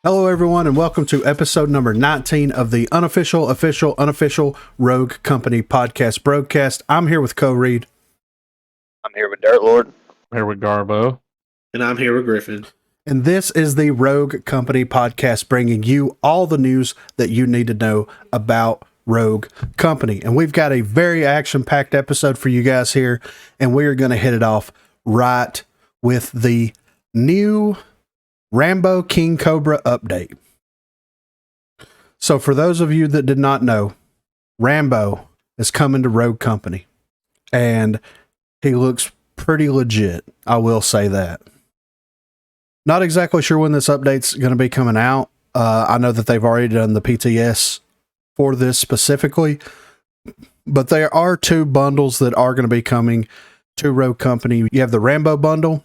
Hello, everyone, and welcome to episode number 19 of the unofficial Rogue Company podcast, Broguecast. I'm here with Co-Reed. I'm here with Dirt Lord. I'm here with Garbo. And I'm here with Griffin. And this is the Rogue Company podcast, bringing you all the news that you need to know about Rogue Company. And we've got a very action-packed episode for you guys here, and we are going to hit it off right with the new Rambo King Cobra update. So for those of you that did not know, Rambo is coming to Rogue Company, and he looks pretty legit. I will say that. Not exactly sure when this update's going to be coming out. I know that they've already done the PTS for this specifically, but there are two bundles that are going to be coming to Rogue Company. You have the Rambo bundle,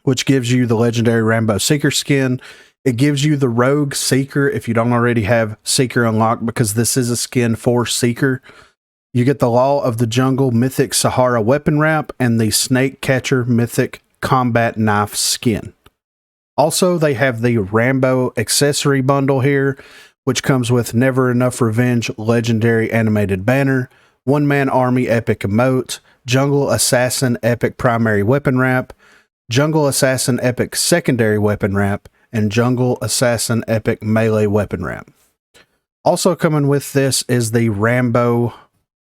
which gives you the legendary Rambo Seeker skin. It gives you the Rogue Seeker if you don't already have Seeker unlocked, because this is a skin for Seeker. You get the Law of the Jungle Mythic Sahara weapon wrap and the Snake Catcher Mythic Combat Knife skin. Also, they have the Rambo accessory bundle here, which comes with Never Enough Revenge legendary animated banner, One Man Army epic emote, Jungle Assassin epic primary weapon wrap, Jungle Assassin epic secondary weapon wrap, and Jungle Assassin epic melee weapon wrap. Also coming with this is the Rambo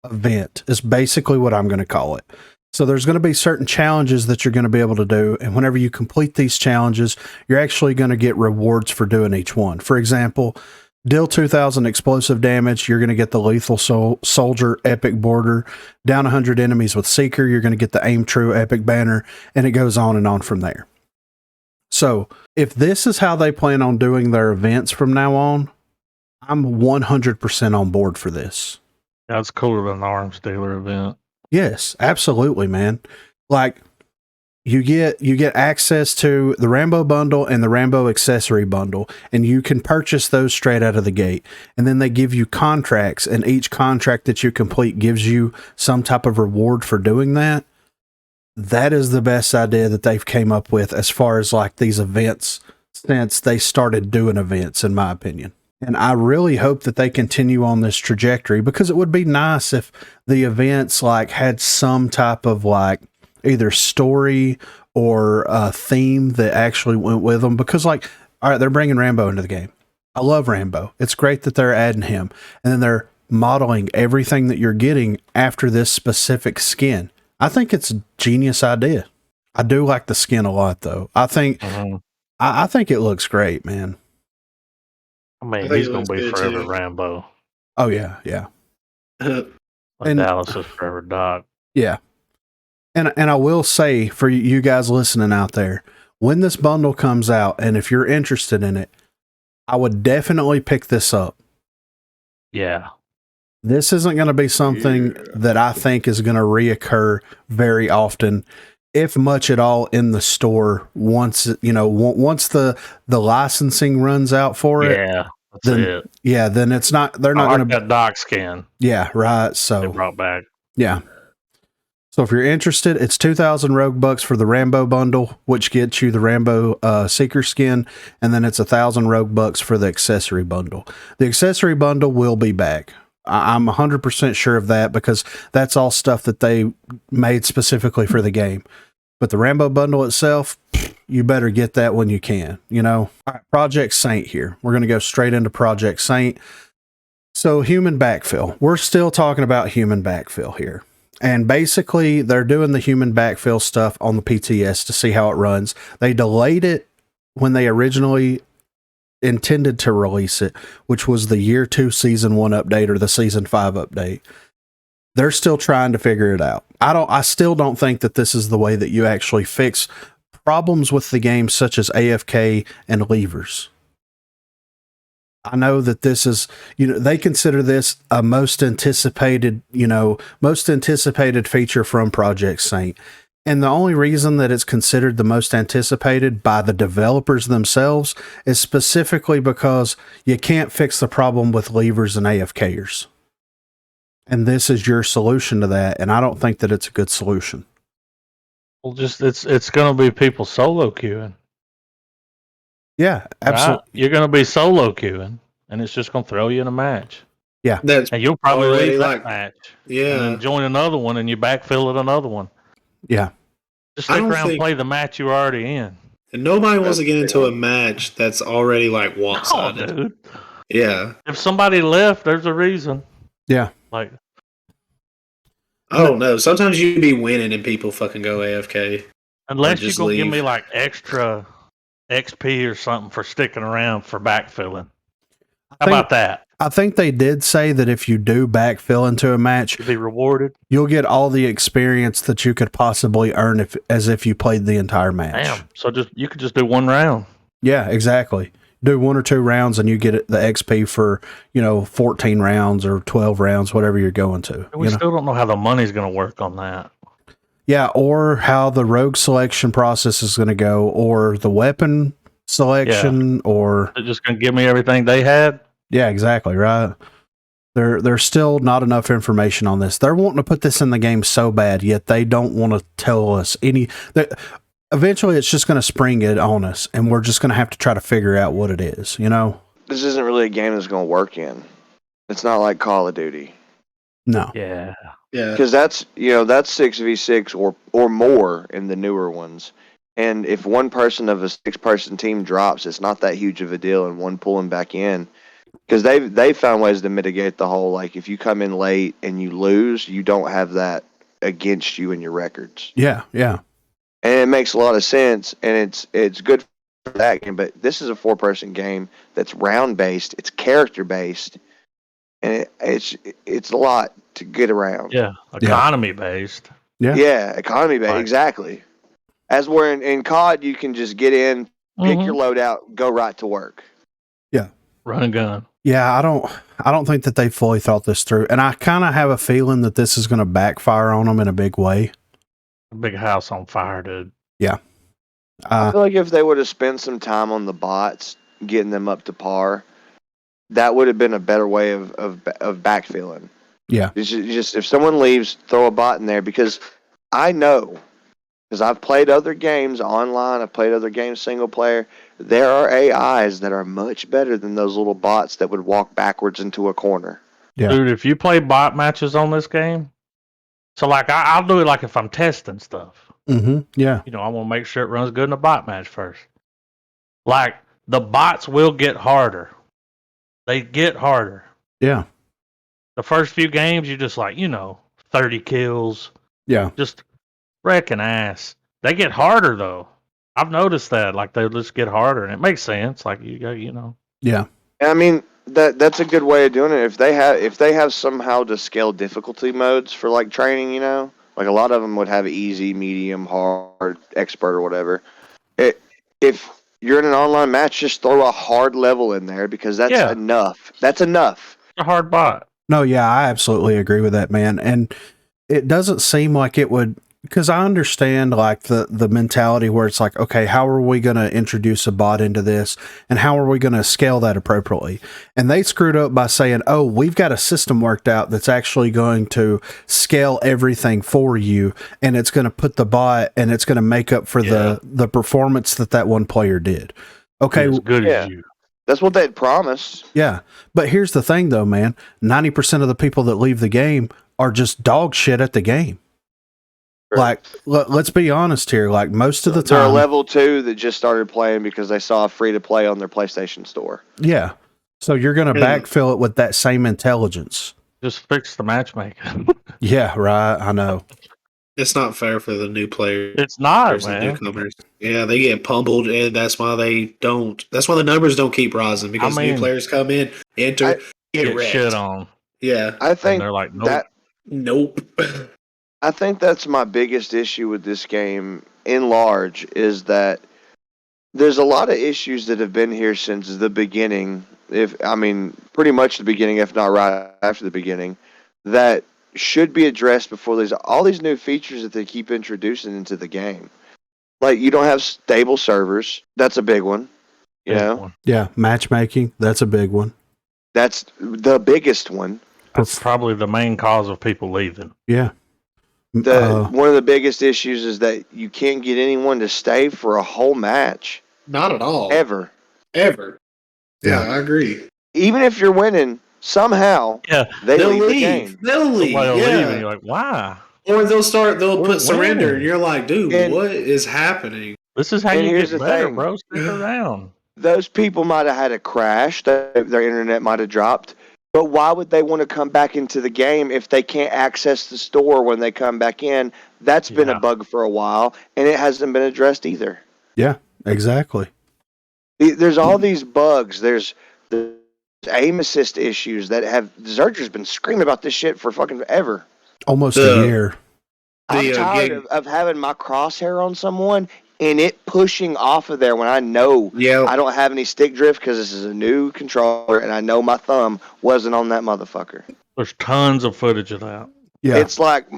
event, is basically what I'm going to call it. So there's going to be certain challenges that you're going to be able to do, and whenever you complete these challenges, you're actually going to get rewards for doing each one. For example, deal 2,000 explosive damage, you're going to get the Lethal Soldier epic border. Down 100 enemies with Seeker, you're going to get the Aim True epic banner, and it goes on and on from there. So if this is how they plan on doing their events from now on, I'm 100% on board for this. That's cooler than the arms dealer event. Yes, absolutely, man. Like, you get access to the Rambo bundle and the Rambo accessory bundle, and you can purchase those straight out of the gate. And then they give you contracts, and each contract that you complete gives you some type of reward for doing that. That is the best idea that they've came up with as far as like these events since they started doing events, in my opinion. And I really hope that they continue on this trajectory, because it would be nice if the events like had some type of like either story or a theme that actually went with them. Because like, all right, they're bringing Rambo into the game. I love Rambo. It's great that they're adding him, and then they're modeling everything that you're getting after this specific skin. I think it's a genius idea. I do like the skin a lot, though. I think I think it looks great, man. I mean, he's going to be forever too. Rambo. Oh yeah, yeah. And Dallas is forever Doc. Yeah. And I will say for you guys listening out there, when this bundle comes out, and if you're interested in it, I would definitely pick this up. Yeah. This isn't going to be something that I think is going to reoccur very often, if much at all, in the store. Once the licensing runs out for it. Yeah. That's then, it. Yeah, then it's not. They're not going to that Doc skin. Yeah, right. So they brought back. Yeah. So if you're interested, it's 2,000 Rogue Bucks for the Rambo bundle, which gets you the Rambo Seeker skin, and then it's 1,000 Rogue Bucks for the accessory bundle. The accessory bundle will be back. I'm 100% sure of that, because that's all stuff that they made specifically for the game. But the Rambo bundle itself, you better get that when you can, you know. All right, Project Saint here. We're going to go straight into Project Saint. So human backfill. We're still talking about human backfill here. And basically, they're doing the human backfill stuff on the PTS to see how it runs. They delayed it when they originally intended to release it, which was the Year 2 Season 1 update or the Season 5 update. They're still trying to figure it out. I still don't think that this is the way that you actually fix problems with the game, such as AFK and levers. I know that this is, they consider this a most anticipated feature from Project Saint. And the only reason that it's considered the most anticipated by the developers themselves is specifically because you can't fix the problem with levers and AFKers. And this is your solution to that, and I don't think that it's a good solution. Well, just it's going to be people solo queuing. Yeah, absolutely. Right? You're going to be solo queuing, and it's just going to throw you in a match. That's And you'll probably already leave that like, match. yeah. And then join another one, and you backfill at another one. Yeah. Just I stick don't around and think- play the match you're already in. And nobody wants to get into a match that's already like Oh, one-sided. dude. Yeah. If somebody left, there's a reason. Yeah. Like, Oh no. Sometimes you be winning and people fucking go AFK. unless you're just going to give leave. me like extra XP or something for sticking around for backfilling. How about that? I think they did say that if you do backfill into a match, To be rewarded. you'll get all the experience that you could possibly earn as if you played the entire match. Damn. So you could just do one round. Yeah, exactly. Do 1 or 2 rounds and you get the XP for, 14 rounds or 12 rounds, whatever you're going to. We still don't know how the money's going to work on that. Yeah, or how the rogue selection process is going to go, or the weapon selection, or They're just going to give me everything they had. yeah, exactly, right. There's still not enough information on this. They're wanting to put this in the game so bad, yet they don't want to tell us any. Eventually, it's just going to spring it on us, and we're just going to have to try to figure out what it is. This isn't really a game that's going to work in. It's not like Call of Duty. No. Yeah. Yeah. Because that's 6v6 or more in the newer ones. And if one person of a 6-person team drops, it's not that huge of a deal, and one pulling back in. Because they found ways to mitigate the whole, like, if you come in late and you lose, you don't have that against you in your records. Yeah, yeah. And it makes a lot of sense, and it's good for that game. But this is a 4-person game that's round-based, it's character-based, and it's a lot to get around. Yeah. Economy based. Yeah, economy-based, Right. exactly. As where in COD, you can just get in, pick your loadout, go right to work. Yeah. Run and gun. Yeah, I don't think that they fully thought this through. And I kind of have a feeling that this is going to backfire on them in a big way. A big house on fire, dude. Yeah. I feel like if they would have spent some time on the bots, getting them up to par, that would have been a better way of backfilling. Yeah. It's just if someone leaves, throw a bot in there, because I know, because I've played other games online, I've played other games single player, there are AIs that are much better than those little bots that would walk backwards into a corner. Yeah. Dude, if you play bot matches on this game, so like I'll do it like if I'm testing stuff. Mm-hmm. Yeah. I want to make sure it runs good in a bot match first. Like, the bots will get harder. They get harder. Yeah. The first few games, you're just like, 30 kills, Yeah. just wrecking ass. They get harder, though. I've noticed that. Like, they just get harder, and it makes sense. Like, Yeah. I mean, that's a good way of doing it. If they have somehow to scale difficulty modes for like training, like a lot of them would have easy, medium, hard, expert, or whatever. If you're in an online match, just throw a hard level in there, because that's enough. That's enough. a hard bot. No, yeah, I absolutely agree with that, man. And it doesn't seem like it would, because I understand like the mentality where it's like, okay, how are we going to introduce a bot into this, and how are we going to scale that appropriately? And they screwed up by saying, oh, we've got a system worked out that's actually going to scale everything for you, and it's going to put the bot, and it's going to make up for the performance that one player did. Okay, as good as you. That's what they'd promised. yeah, but here's the thing, though, man. 90% of the people that leave the game are just dog shit at the game. Like, let's be honest here. Like, most of the They're a time, level 2 that just started playing because they saw free to play on their PlayStation Store. yeah. So you're going to backfill it with that same intelligence. Just fix the matchmaking. Yeah, right. I know. It's not fair for the new players. It's not, and man. newcomers. Yeah, they get pummeled, and that's why they don't. That's why the numbers don't keep rising, because new players come in, enter, get wrecked. Shit on. Yeah, I think And they're like, nope. nope. I think that's my biggest issue with this game in large, is that there's a lot of issues that have been here since the beginning. Pretty much the beginning, if not right after the beginning, that should be addressed before there's all these new features that they keep introducing into the game. Like, you don't have stable servers. That's a big one. You know? Yeah, matchmaking. That's a big one. That's the biggest one. That's probably the main cause of people leaving. Yeah. One of the biggest issues is that you can't get anyone to stay for a whole match. Not at all. Ever. ever. Yeah, I agree. Even if you're winning, somehow they'll leave the game. They'll leave. Somebody will leave, and you're like, why? Or they'll put surrender, winning. and you're like, dude, what is happening? This is how you get better, bro. Stick around. Those people might have had a crash. Their internet might have dropped. But why would they want to come back into the game if they can't access the store when they come back in? That's been a bug for a while, and it hasn't been addressed either. Yeah, exactly. There's all these bugs. There's the aim assist issues that have Zerger's been screaming about this shit for fucking ever. Almost a year. I'm tired of having my crosshair on someone and it pushing off of there when I know I don't have any stick drift because this is a new controller and I know my thumb wasn't on that motherfucker. There's tons of footage of that. Yeah, it's like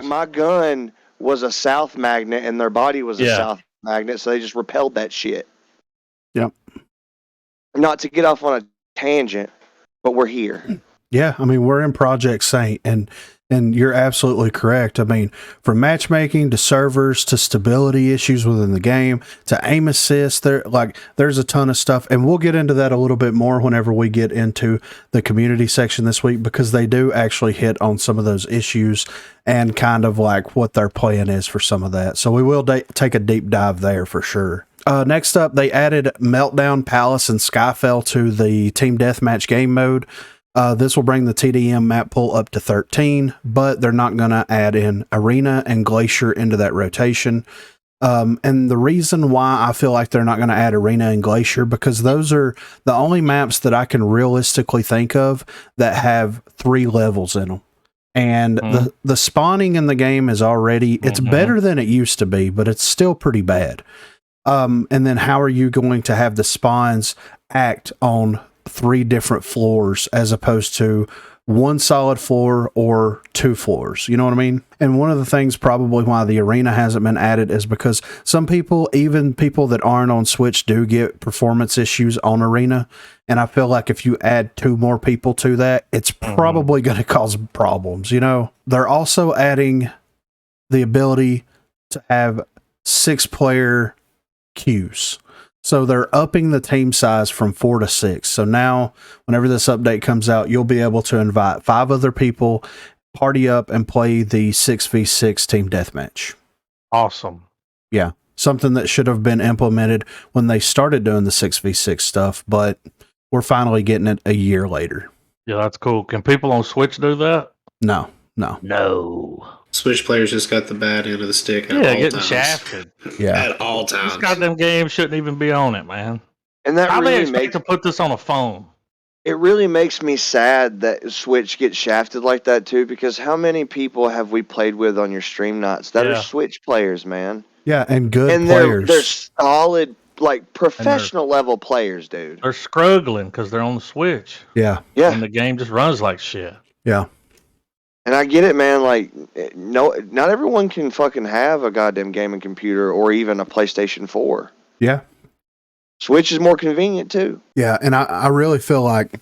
my gun was a south magnet and their body was a south magnet, so they just repelled that shit. Yep. Not to get off on a tangent, but we're here. Yeah, I mean, we're in Project Saint, and you're absolutely correct. I mean, from matchmaking to servers to stability issues within the game to aim assist, there's a ton of stuff, and we'll get into that a little bit more whenever we get into the community section this week, because they do actually hit on some of those issues and kind of like what their plan is for some of that. So we will take a deep dive there for sure. Next up, they added Meltdown, Palace, and Skyfell to the Team Deathmatch game mode. This will bring the TDM map pool up to 13, but they're not going to add in Arena and Glacier into that rotation. And the reason why I feel like they're not going to add Arena and Glacier, because those are the only maps that I can realistically think of that have 3 levels in them. And the spawning in the game is already, it's better than it used to be, but it's still pretty bad. And then how are you going to have the spawns act on 3 different floors as opposed to 1 solid floor or 2 floors? You know what I mean? And one of the things probably why the arena hasn't been added is because some people, even people that aren't on Switch, do get performance issues on arena. And I feel like if you add 2 more people to that, it's probably going to cause problems. You know, they're also adding the ability to have 6-player queues. So they're upping the team size from 4 to 6. So now, whenever this update comes out, you'll be able to invite 5 other people, party up, and play the 6v6 team deathmatch. Awesome. Yeah. Something that should have been implemented when they started doing the 6v6 stuff, but we're finally getting it a year later. Yeah, that's cool. Can people on Switch do that? No. Switch players just got the bad end of the stick at all getting times. shafted. Yeah. At all times. This goddamn game shouldn't even be on it, man. And that How really they expect to put this on a phone? It really makes me sad that Switch gets shafted like that too, because how many people have we played with on your stream nights that are Switch players, man? Yeah, and good and players. They're solid, like professional level players, dude. They're struggling because they're on the Switch. Yeah. And the game just runs like shit. Yeah. And I get it, man. Like, no, not everyone can fucking have a goddamn gaming computer or even a PlayStation 4. Yeah. Switch is more convenient too. Yeah, and I really feel like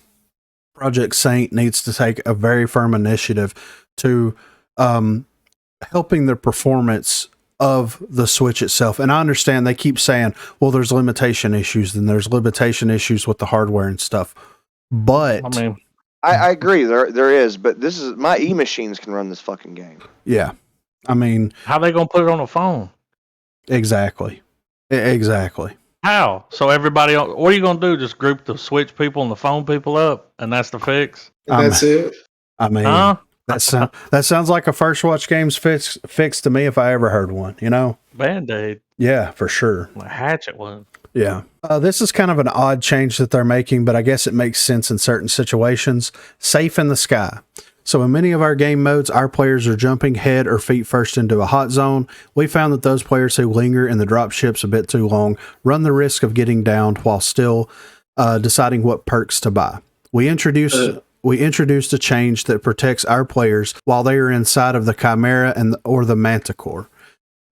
Project Saint needs to take a very firm initiative to helping the performance of the Switch itself. And I understand they keep saying, well, there's limitation issues and there's limitation issues with the hardware and stuff. But I mean, I agree, there is, but this is my e-machines can run this fucking game. Yeah. I mean, how they gonna put it on a phone? Exactly. How? So everybody, what are you gonna do? Just group the Switch people and the phone people up, and that's the fix? That's it. I mean, that sounds like a First Watch Games fix to me if I ever heard one. You know, Band-Aid. Yeah, for sure. A hatchet one. Yeah. This is kind of an odd change that they're making, but I guess it makes sense in certain situations. Safe in the sky. So in many of our game modes, our players are jumping head or feet first into a hot zone. We found that those players who linger in the drop ships a bit too long run the risk of getting downed while still deciding what perks to buy. We introduced a change that protects our players while they are inside of the Chimera or the Manticore.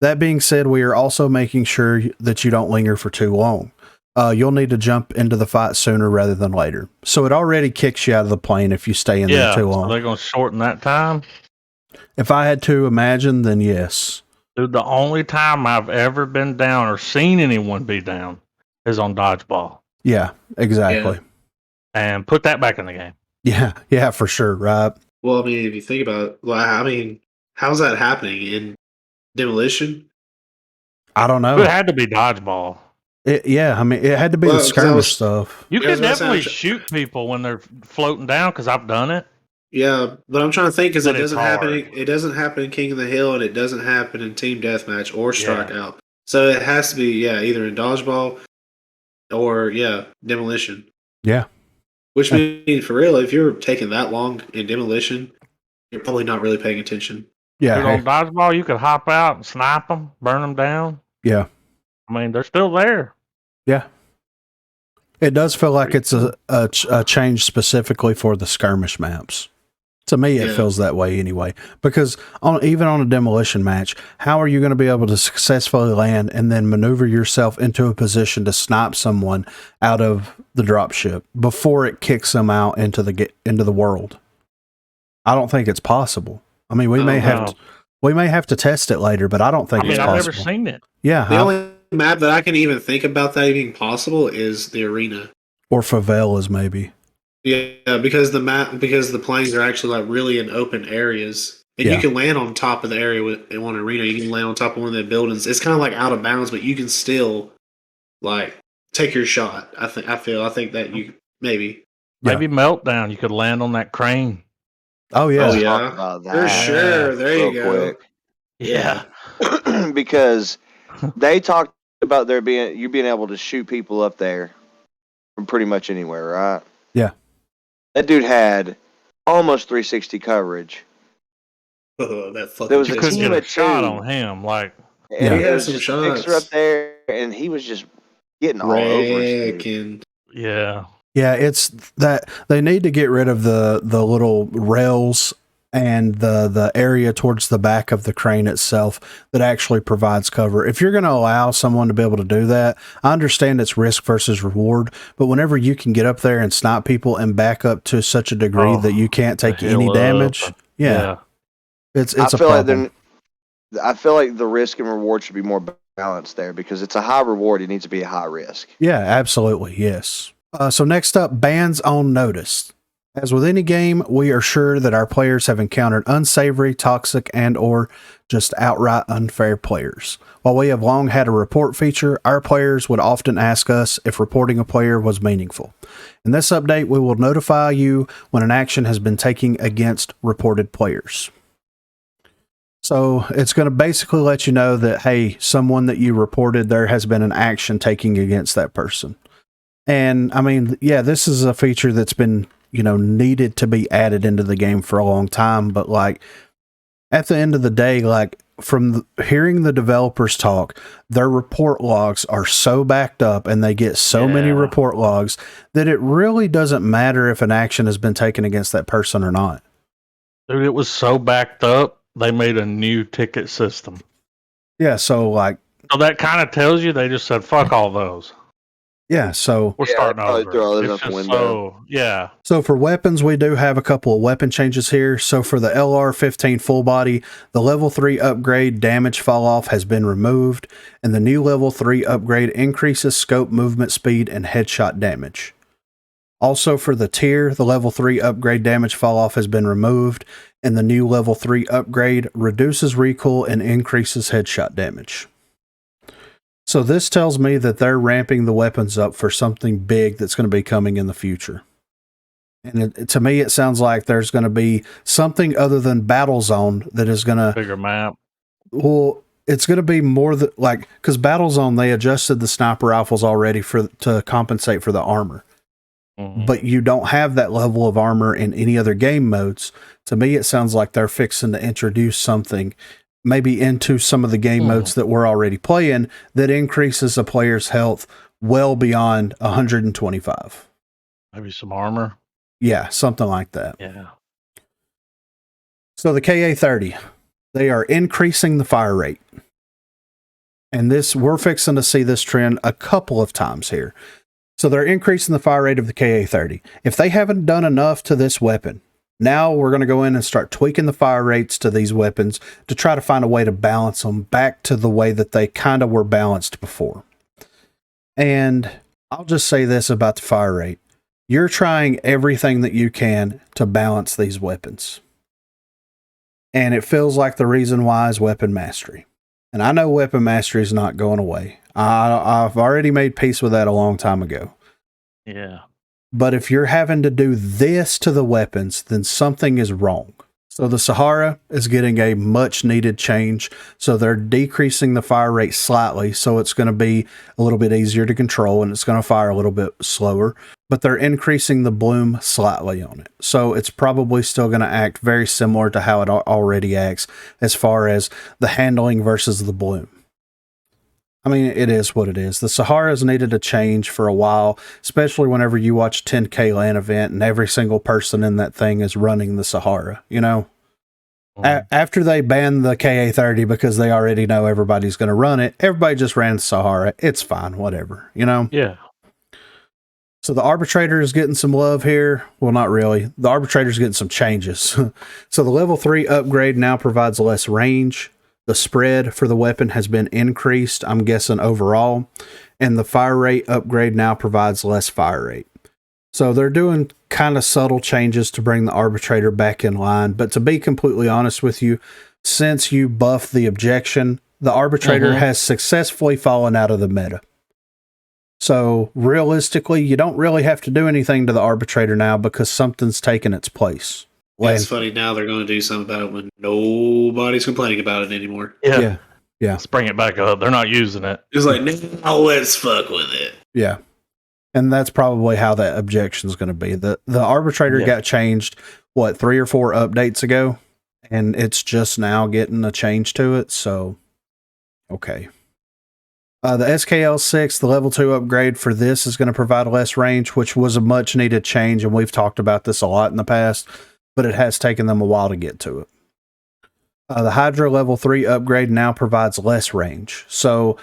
That being said, we are also making sure that you don't linger for too long. You'll need to jump into the fight sooner rather than later. So it already kicks you out of the plane if you stay in there too long. So they're going to shorten that time? If I had to imagine, then yes. Dude, the only time I've ever been down or seen anyone be down is on Dodgeball. Yeah, exactly. And put that back in the game. Yeah, for sure, right? Well, I mean, if you think about it, well, I mean, how's that happening in Demolition? I don't know. It had to be dodgeball. I mean, it had to be the skirmish stuff. You can definitely shoot people when they're floating down because I've done it. Yeah, but I'm trying to think because it But it's doesn't happen. hard. It doesn't happen in King of the Hill, and it doesn't happen in Team Deathmatch or Strikeout. So it has to be either in dodgeball or Demolition. Yeah. Which means for real, if you're taking that long in Demolition, you're probably not really paying attention. Yeah. Dude, on dodgeball, you could hop out and snipe them, burn them down. Yeah. I mean, they're still there. Yeah. It does feel like it's a change specifically for the skirmish maps. To me, it feels that way anyway. Because even on a demolition match, how are you going to be able to successfully land and then maneuver yourself into a position to snipe someone out of the dropship before it kicks them out into the world? I don't think it's possible. I mean, we may have to test it later, but I don't think it's possible. I've never seen it. Yeah, the only map that I can even think about that being possible is the arena or favelas, maybe. Yeah, because the planes are actually like really in open areas, and you can land on top of the area in one arena. You can land on top of one of the buildings. It's kind of like out of bounds, but you can still like take your shot. I think that you maybe Meltdown. You could land on that crane. Oh yeah, for sure. There you go. Quick. Yeah, because they talked about you being able to shoot people up there from pretty much anywhere, right? Yeah. That dude had almost 360 coverage. Oh, that fucking! There was a team of shot on him, like he had some shots up there, and he was just getting all over us. Yeah, it's that they need to get rid of the little rails and the area towards the back of the crane itself that actually provides cover. If you're going to allow someone to be able to do that, I understand it's risk versus reward, but whenever you can get up there and snipe people and back up to such a degree that you can't take any damage, it's a problem. I feel like the risk and reward should be more balanced there because it's a high reward. It needs to be a high risk. Yeah, absolutely. Yes. So next up, bans on notice. As with any game, we are sure that our players have encountered unsavory, toxic, and or just outright unfair players. While we have long had a report feature, our players would often ask us if reporting a player was meaningful. In this update, we will notify you when an action has been taken against reported players. So it's going to basically let you know that, hey, someone that you reported, there has been an action taken against that person. And I mean, this is a feature that's been needed to be added into the game for a long time. But like at the end of the day, like from hearing the developers talk, their report logs are so backed up and they get so many report logs that it really doesn't matter if an action has been taken against that person or not. Dude, it was so backed up, they made a new ticket system. Yeah. So that kind of tells you they just said, fuck all those. Yeah, so we're starting over. It's just so for weapons, we do have a couple of weapon changes here. So for the LR-15 full body, the level 3 upgrade damage fall off has been removed, and the new level 3 upgrade increases scope, movement speed, and headshot damage. Also for the tier, the level 3 upgrade damage fall off has been removed, and the new level 3 upgrade reduces recoil and increases headshot damage. So this tells me that they're ramping the weapons up for something big that's going to be coming in the future. And to me, it sounds like there's going to be something other than Battle Zone that is going to... Bigger map. Well, it's going to be more because Battle Zone, they adjusted the sniper rifles already to compensate for the armor. Mm-hmm. But you don't have that level of armor in any other game modes. To me, it sounds like they're fixing to introduce something maybe into some of the game modes that we're already playing that increases a player's health well beyond 125. Maybe some armor. Yeah, something like that. Yeah. So the KA-30, they are increasing the fire rate. And we're fixing to see this trend a couple of times here. So they're increasing the fire rate of the KA-30. If they haven't done enough to this weapon, now we're going to go in and start tweaking the fire rates to these weapons to try to find a way to balance them back to the way that they kind of were balanced before. And I'll just say this about the fire rate. You're trying everything that you can to balance these weapons. And it feels like the reason why is weapon mastery. And I know weapon mastery is not going away. I've already made peace with that a long time ago. Yeah. But if you're having to do this to the weapons, then something is wrong. So the Sahara is getting a much needed change. So they're decreasing the fire rate slightly. So it's going to be a little bit easier to control and it's going to fire a little bit slower. But they're increasing the bloom slightly on it. So it's probably still going to act very similar to how it already acts as far as the handling versus the bloom. I mean, it is what it is. The Sahara's needed a change for a while, especially whenever you watch a 10K LAN event and every single person in that thing is running the Sahara, you know? After they banned the KA-30 because they already know everybody's going to run it, everybody just ran the Sahara. It's fine, whatever, you know? Yeah. So the Arbitrator is getting some love here. Well, not really. The Arbitrator's getting some changes. So the level 3 upgrade now provides less range. The spread for the weapon has been increased, I'm guessing overall, and the fire rate upgrade now provides less fire rate. So they're doing kind of subtle changes to bring the Arbitrator back in line, but to be completely honest with you, since you buffed the objection, the Arbitrator has successfully fallen out of the meta. So realistically, you don't really have to do anything to the Arbitrator now because something's taken its place. It's funny, now they're going to do something about it when nobody's complaining about it anymore. Yeah. Let's bring it back up. They're not using it. It's like, now let's fuck with it. Yeah. And that's probably how that objection is going to be. The Arbitrator got changed, 3 or 4 updates ago? And it's just now getting a change to it. So, okay. The SKL-6, the level 2 upgrade for this is going to provide less range, which was a much needed change. And we've talked about this a lot in the past, but it has taken them a while to get to it. The Hydra level 3 upgrade now provides less range. So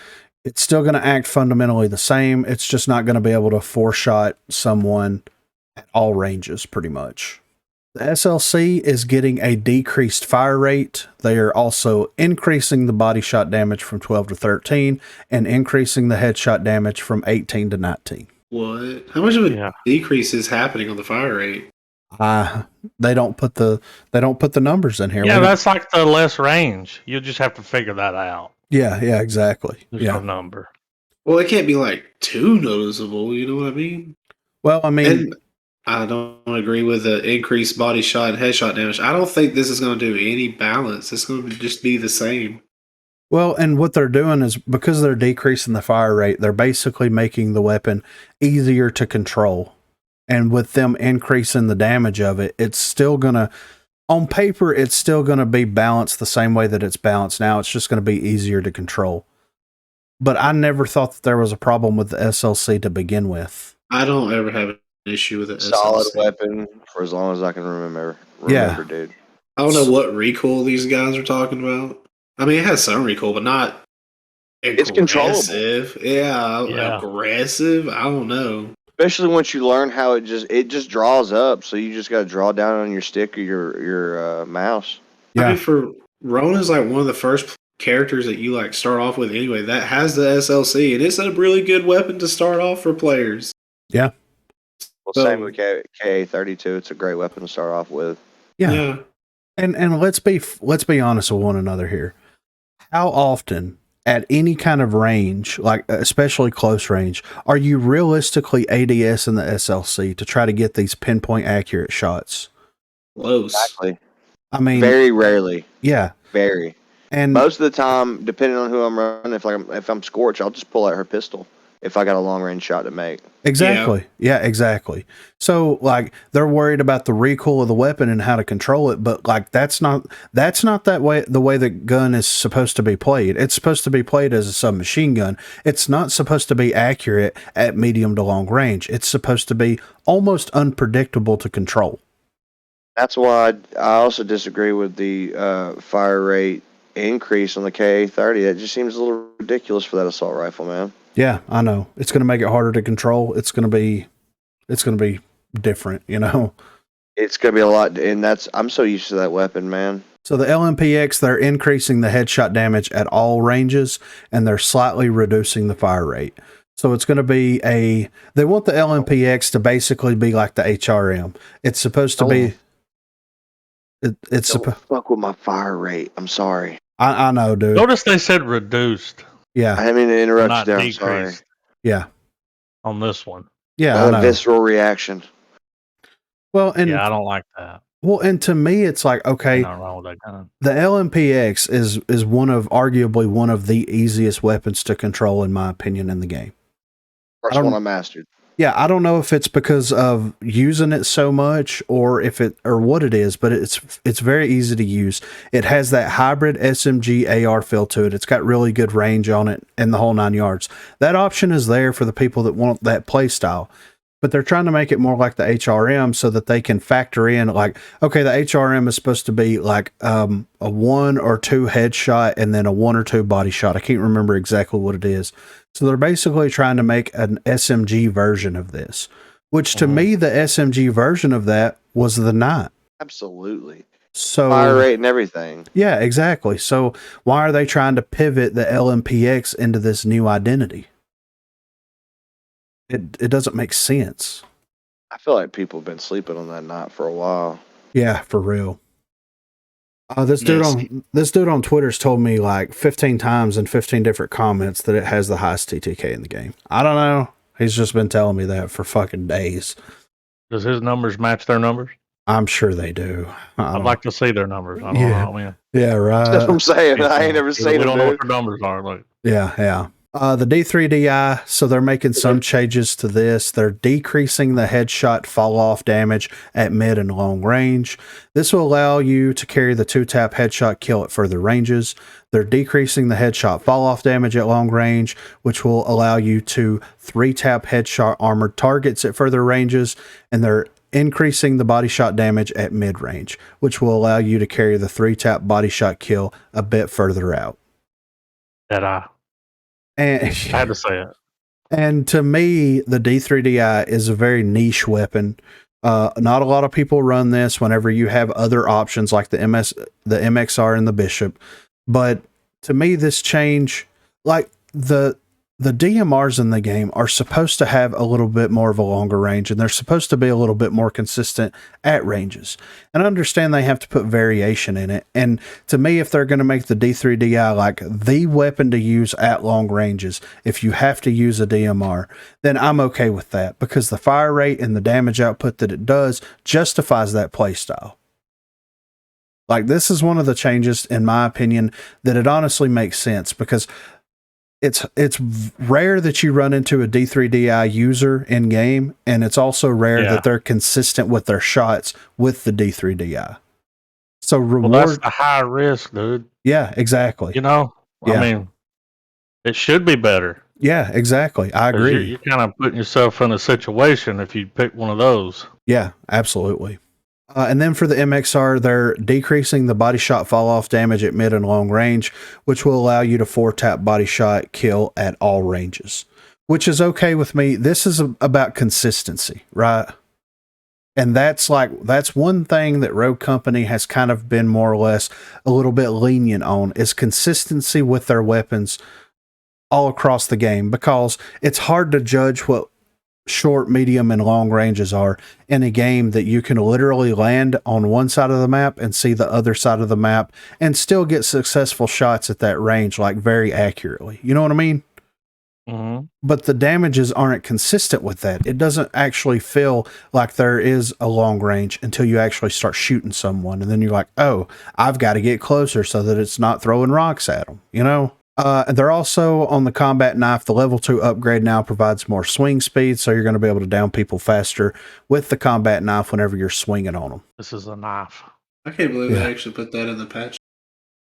it's still going to act fundamentally the same. It's just not going to be able to 4-shot someone at all ranges, pretty much. The SLC is getting a decreased fire rate. They are also increasing the body shot damage from 12 to 13 and increasing the headshot damage from 18 to 19. What? How much of a decrease is happening on the fire rate? They don't put the numbers in here. Yeah, that's like the less range. You'll just have to figure that out. Yeah, exactly. There's no number. Well, it can't be like too noticeable, you know what I mean? Well, I mean, and I don't agree with the increased body shot and headshot damage. I don't think this is going to do any balance. It's going to just be the same. Well, and what they're doing is because they're decreasing the fire rate, they're basically making the weapon easier to control. And with them increasing the damage of it, it's still going to, on paper, it's still going to be balanced the same way that it's balanced now. It's just going to be easier to control. But I never thought that there was a problem with the SLC to begin with. I don't ever have an issue with it. Solid weapon for as long as I can remember, dude. I don't know what recoil these guys are talking about. I mean, it has some recoil, but not It's controllable. Yeah, aggressive. I don't know. Especially once you learn how it just draws up, so you just got to draw down on your stick or your mouse. Yeah. I mean, for Rona's like one of the first characters that you like start off with anyway. That has the SLC, and it's a really good weapon to start off for players. Yeah. Well, same with KA-32. It's a great weapon to start off with. Yeah. And let's be honest with one another here. How often at any kind of range, like especially close range, are you realistically ADS in the SLC to try to get these pinpoint accurate shots? Close. Exactly. I mean, very rarely. Yeah. Very. And most of the time, depending on who I'm running, if I'm Scorch, I'll just pull out her pistol if I got a long range shot to make. Exactly. Yeah, exactly. So like they're worried about the recoil of the weapon and how to control it, but like that's not the way the gun is supposed to be played. It's supposed to be played as a submachine gun. It's not supposed to be accurate at medium to long range. It's supposed to be almost unpredictable to control. That's why I also disagree with the fire rate increase on the KA-30. That just seems a little ridiculous for that assault rifle, man. Yeah, I know. It's going to make it harder to control. It's going to be different, you know. It's going to be a lot, and I'm so used to that weapon, man. So the LMPX, they're increasing the headshot damage at all ranges, and they're slightly reducing the fire rate. So it's going to be they want the LMPX to basically be like the HRM. It's supposed to be. It's Don't fuck with my fire rate. I'm sorry. I know, dude. Notice they said reduced. Yeah. I didn't mean to interrupt you Not there. I'm sorry. decreased. Yeah. On this one. Yeah, I know. Visceral reaction. Well, and yeah, I don't like that. Well, and to me, it's like, okay, nothing wrong with that gun. The LMPX is arguably one of the easiest weapons to control, in my opinion, in the game. First one I mastered. Yeah, I don't know if it's because of using it so much or what it is, but it's very easy to use. It has that hybrid SMG AR feel to it. It's got really good range on it and the whole 9 yards. That option is there for the people that want that play style. But they're trying to make it more like the HRM so that they can factor in, like, okay, the HRM is supposed to be like a 1 or 2 headshot and then a 1 or 2 body shot. I can't remember exactly what it is. So they're basically trying to make an SMG version of this, which to me, the SMG version of that was the 9. Absolutely. So fire rate and everything. Yeah, exactly. So why are they trying to pivot the LMPX into this new identity? It doesn't make sense. I feel like people have been sleeping on that knot for a while. Yeah, for real. This dude on Twitter's told me like 15 times in 15 different comments that it has the highest TTK in the game. I don't know. He's just been telling me that for fucking days. Does his numbers match their numbers? I'm sure they do. I'd like to see their numbers. I don't know, man. Yeah, right. That's what I'm saying. I ain't never seen them. We don't know what their numbers are. Like. Yeah. The D3DI, so they're making some changes to this. They're decreasing the headshot fall-off damage at mid and long range. This will allow you to carry the 2-tap headshot kill at further ranges. They're decreasing the headshot fall-off damage at long range, which will allow you to 3-tap headshot armored targets at further ranges. And they're increasing the body shot damage at mid-range, which will allow you to carry the 3-tap body shot kill a bit further out. And I had to say it. And to me, the D3DI is a very niche weapon. Not a lot of people run this whenever you have other options like the MXR and the Bishop. But to me, this change, like the DMRs in the game are supposed to have a little bit more of a longer range, and they're supposed to be a little bit more consistent at ranges. And I understand they have to put variation in it. And to me, if they're going to make the D3DI like the weapon to use at long ranges, if you have to use a DMR, then I'm okay with that because the fire rate and the damage output that it does justifies that playstyle. Like, this is one of the changes, in my opinion, that it honestly makes sense because it's rare that you run into a D3DI user in game, and it's also rare that they're consistent with their shots with the D3DI. So that's a high risk, dude. Yeah, exactly. You know, I mean, it should be better. Yeah, exactly. I agree. You're kind of putting yourself in a situation if you pick one of those. Yeah, absolutely. And then for the MXR, they're decreasing the body shot fall-off damage at mid and long range, which will allow you to 4-tap body shot kill at all ranges, which is okay with me. This is about consistency, right? And that's one thing that Rogue Company has kind of been more or less a little bit lenient on, is consistency with their weapons all across the game, because it's hard to judge what short, medium, and long ranges are in a game that you can literally land on one side of the map and see the other side of the map and still get successful shots at that range, like very accurately. You know what I mean? Mm-hmm. But the damages aren't consistent with that. It doesn't actually feel like there is a long range until you actually start shooting someone. And then you're like, oh, I've got to get closer so that it's not throwing rocks at them, you know? They're also on the combat knife. The level 2 upgrade now provides more swing speed, so you're going to be able to down people faster with the combat knife whenever you're swinging on them. This is a knife. I can't believe they actually put that in the patch.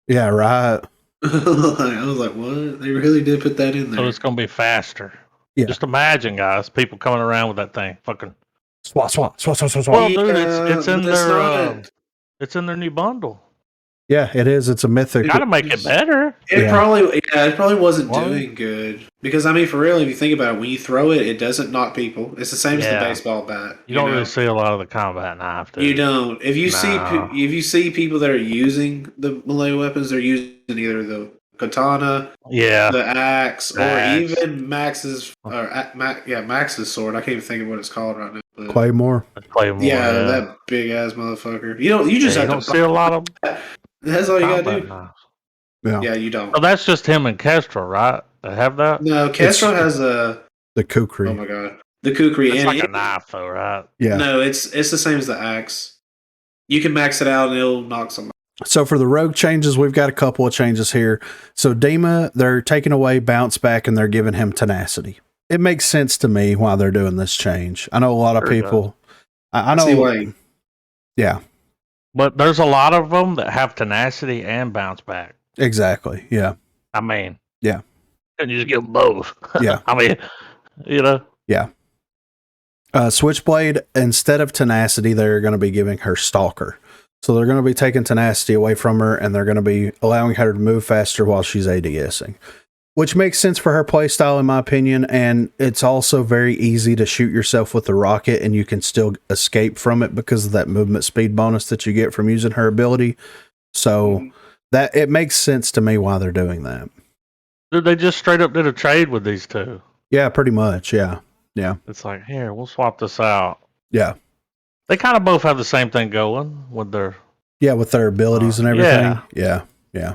Yeah, right. I was like, what? They really did put that in there. So it's going to be faster. Yeah. Just imagine, guys, people coming around with that thing. Fucking swat. Well, dude, it's in their it's in their new bundle. Yeah, it is. It's a mythic. Gotta make it better. It probably wasn't doing good. Because, I mean, for real, if you think about it, when you throw it, it doesn't knock people. It's the same as the baseball bat. You don't really see a lot of the combat knife, dude. You don't. If you see people that are using the melee weapons, they're using either the katana, Yeah. the axe, or Axe. even Max's Max's sword. I can't even think of what it's called right now. But Claymore. Claymore. yeah, Yeah. that big ass motherfucker. You just You have don't to. see a lot of That's all you gotta combat do. knives. Yeah. Yeah, you don't. So that's just him and Kestrel, right? They have that? No, Castro has a. The kukri. Oh my god, the kukri. It's And like a knife, though, right? Yeah. No, it's the same as the axe. You can max it out and it'll knock somebody. So for the rogue changes, we've got a couple of changes here. So Dima, they're taking away bounce back and they're giving him tenacity. It makes sense to me why they're doing this change. I know a lot of people. I know. See why. Yeah, But there's a lot of them that have tenacity and bounce back. exactly. Yeah. I mean, Yeah. and you just give them both. Yeah. I mean, you know. Yeah. Switchblade, instead of tenacity, they're going to be giving her stalker. So they're going to be taking tenacity away from her and they're going to be allowing her to move faster while she's ADSing, which makes sense for her playstyle, in my opinion. And it's also very easy to shoot yourself with the rocket and you can still escape from it because of that movement speed bonus that you get from using her ability. So that it makes sense to me why they're doing that. Dude, they just straight up did a trade with these two. Yeah, pretty much. Yeah. Yeah. It's like, here, we'll swap this out. Yeah. They kind of both have the same thing going with their... Yeah, with their abilities and everything. Yeah. Yeah.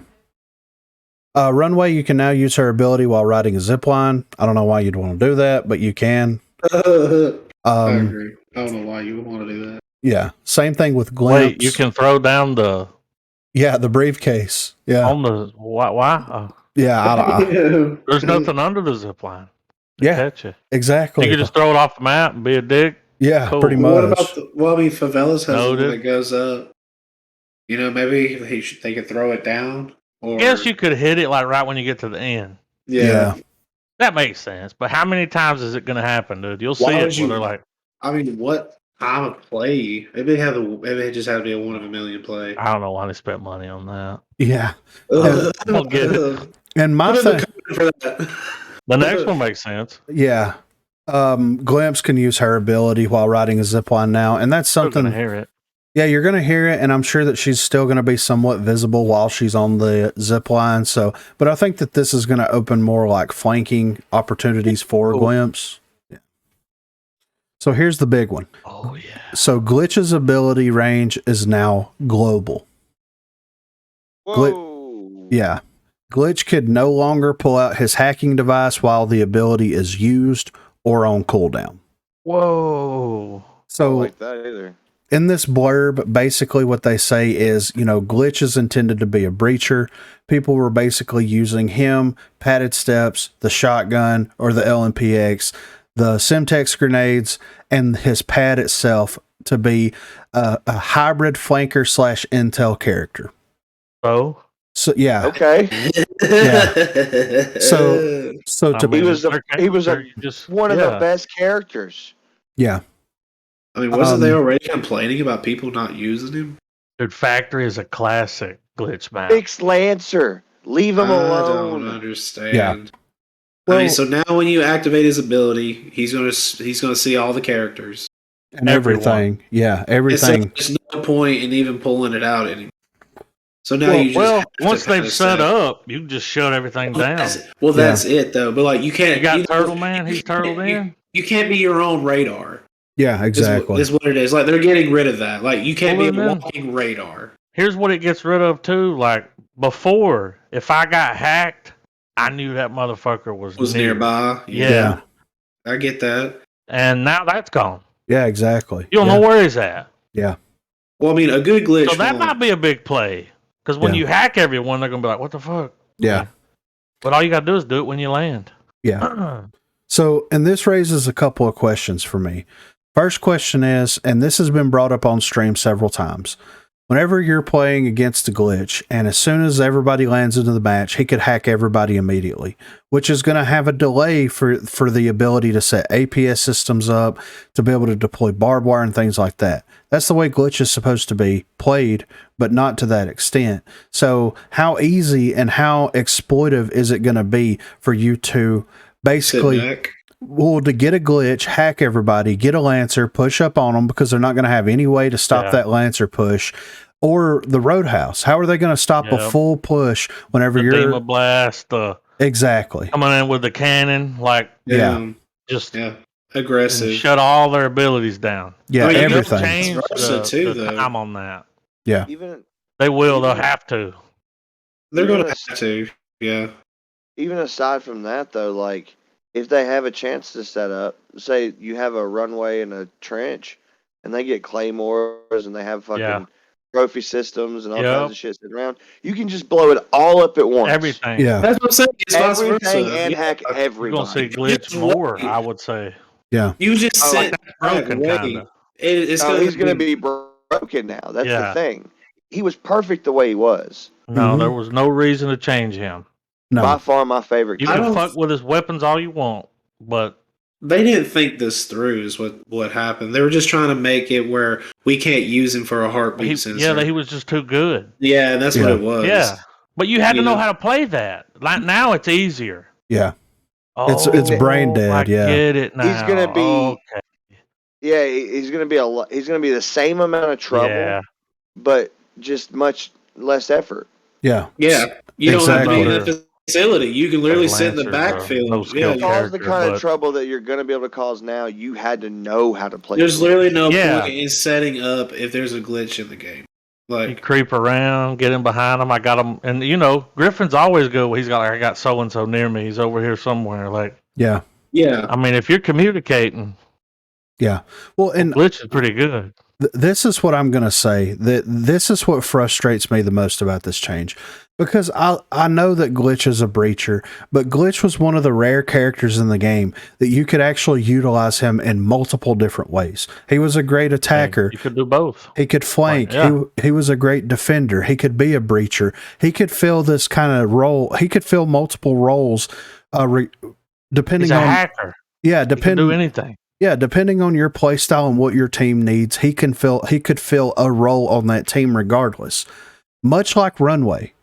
Runway, you can now use her ability while riding a zip line. I don't know why you'd want to do that, but you can. I agree. I don't know why you would want to do that. Yeah. Same thing with glimpse. Wait, you can throw down the... Yeah, the briefcase. Yeah. On the... Why? Yeah. There's nothing under the zip line. Yeah. Catch you. Exactly. You can just throw it off the map and be a dick. Yeah, Cool. pretty What much. about I mean, Favelas has one Noted. that goes up. You know, maybe they could throw it down. Or I guess you could hit it like right when you get to the end. Yeah. That makes sense. But how many times is it going to happen, dude? You'll see Why it would you- where they're like, I mean, what time of play? Maybe it just had to be a 1 of a million play. I don't know why they spent money on that. Yeah. I'll get it. And my Put in the thing, comment for that. The next one makes sense. yeah. Glimpse can use her ability while riding a zip line now, and that's Still something. gonna hear it. Yeah, you're going to hear it, and I'm sure that she's still going to be somewhat visible while she's on the zip line. So, but I think that this is going to open more like flanking opportunities for Glimpse. Yeah. So here's the big one. Oh yeah. So Glitch's ability range is now global. Whoa. Yeah. Glitch could no longer pull out his hacking device while the ability is used or on cooldown. Whoa. I So don't like that either. in this blurb, basically what they say is, Glitch is intended to be a breacher. People were basically using him, padded steps, the shotgun or the LMPX, the Semtex grenades, and his pad itself to be a hybrid flanker / intel character. So yeah. Okay. Yeah. So to I mean, he was just one of the best characters. yeah. I mean, wasn't they already complaining about people not using him? Dude, Factory is a classic Glitch map. Fixed Lancer. Leave him I alone. don't understand. Yeah. I Well- mean, so now when you activate his ability, he's gonna see all the characters. And everything. Yeah, everything. And so there's no point in even pulling it out anymore. So now you just have to once kinda they've set say- up, you can just shut everything down. That's it though. But like you can't. You got know, Turtle Man, he's turtled in. You can't be your own radar. Yeah, exactly. Is what it is. Like they're getting rid of that. Like you can't Well, be a then- walking radar. Here's what it gets rid of too. Like before, if I got hacked, I knew that motherfucker was Nearby. Yeah. I get that. And now that's gone. Yeah, exactly. You don't know where he's at. Yeah. Well, I mean, a good glitch. So that might be a big play. Because when Yeah. you hack everyone, they're gonna be like, "What the fuck?" Yeah. But all you gotta do is do it when you land. Yeah. So, and this raises a couple of questions for me. First question is, and this has been brought up on stream several times, whenever you're playing against a glitch, and as soon as everybody lands into the match, he could hack everybody immediately, which is going to have a delay for the ability to set APS systems up, to be able to deploy barbed wire and things like that. That's the way glitch is supposed to be played, but not to that extent. So how easy and how exploitive is it going to be for you to basically... well, to get a glitch, hack everybody, get a Lancer, push up on them because they're not going to have any way to stop that Lancer push. Or the Roadhouse. How are they going to stop a full push whenever the you're Dema Blast? Exactly. Coming in with the cannon, like just aggressive, and shut all their abilities down. Yeah, everything. Change the time on that. Yeah, they will. They'll have to. They're going to have to. Yeah. Even aside from that, though, like if they have a chance to set up, say you have a runway and a trench, and they get claymores and they have fucking trophy systems and all kinds of shit sitting around, you can just blow it all up at once. Everything. Yeah, that's what I'm saying. It's everything and hack everybody. You're gonna see glitch more, I would say. Yeah, you just sit broken kind of. He's gonna be broken now. That's the thing. He was perfect the way he was. No, there was no reason to change him. No. By far my favorite. You can fuck with his weapons all you want, but they didn't think this through is what happened. They were just trying to make it where we can't use him for a heartbeat sensor. Yeah, he was just too good. Yeah, that's what it was. Yeah, but you had to know how to play that. Like now, it's easier. Yeah, it's brain dead. I get it now. He's gonna be. Yeah, he's gonna be he's gonna be the same amount of trouble, but just much less effort. Yeah. Yeah. You don't have to be in the facility. You can literally sit in the backfield. Cause the kind of trouble that you're going to be able to cause now, you had to know how to play. There's literally no point in setting up if there's a glitch in the game. Like you creep around, get in behind him. I got him, and Griffin's always good. He's got I got so and so near me. He's over here somewhere. Like yeah. I mean, if you're communicating, well, and glitch is pretty good. This is what I'm going to say. That this is what frustrates me the most about this change, because I know that Glitch is a breacher, but Glitch was one of the rare characters in the game that you could actually utilize him in multiple different ways. He was a great attacker. You could do both. He could flank. He was a great defender. He could be a breacher. He could fill this kind of role. He could fill multiple roles, depending on hacker. Yeah, he can do anything. Yeah, depending on your play style and what your team needs, he could fill a role on that team regardless. Much like Runway.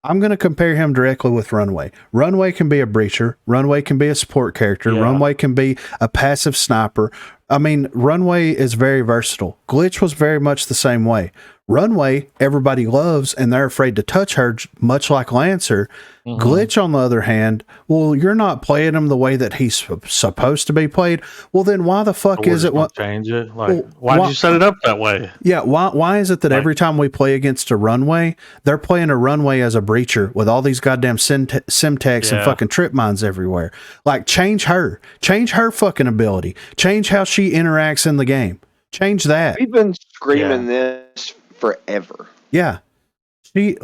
I'm going to compare him directly with Runway. Runway can be a breacher. Runway can be a support character. Yeah. Runway can be a passive sniper. I mean, Runway is very versatile. Glitch was very much the same way. Runway, everybody loves, and they're afraid to touch her, much like Lancer. Mm-hmm. Glitch, on the other hand, well, you're not playing him the way that he's supposed to be played. Well, then why the fuck is it? Change it? Like, why did you set it up that way? Yeah, why is it that every time we play against a Runway, they're playing a Runway as a breacher with all these goddamn Simtex and fucking trip mines everywhere? Like, change her fucking ability. Change how she interacts in the game. Change that. We've been screaming this forever. Yeah. She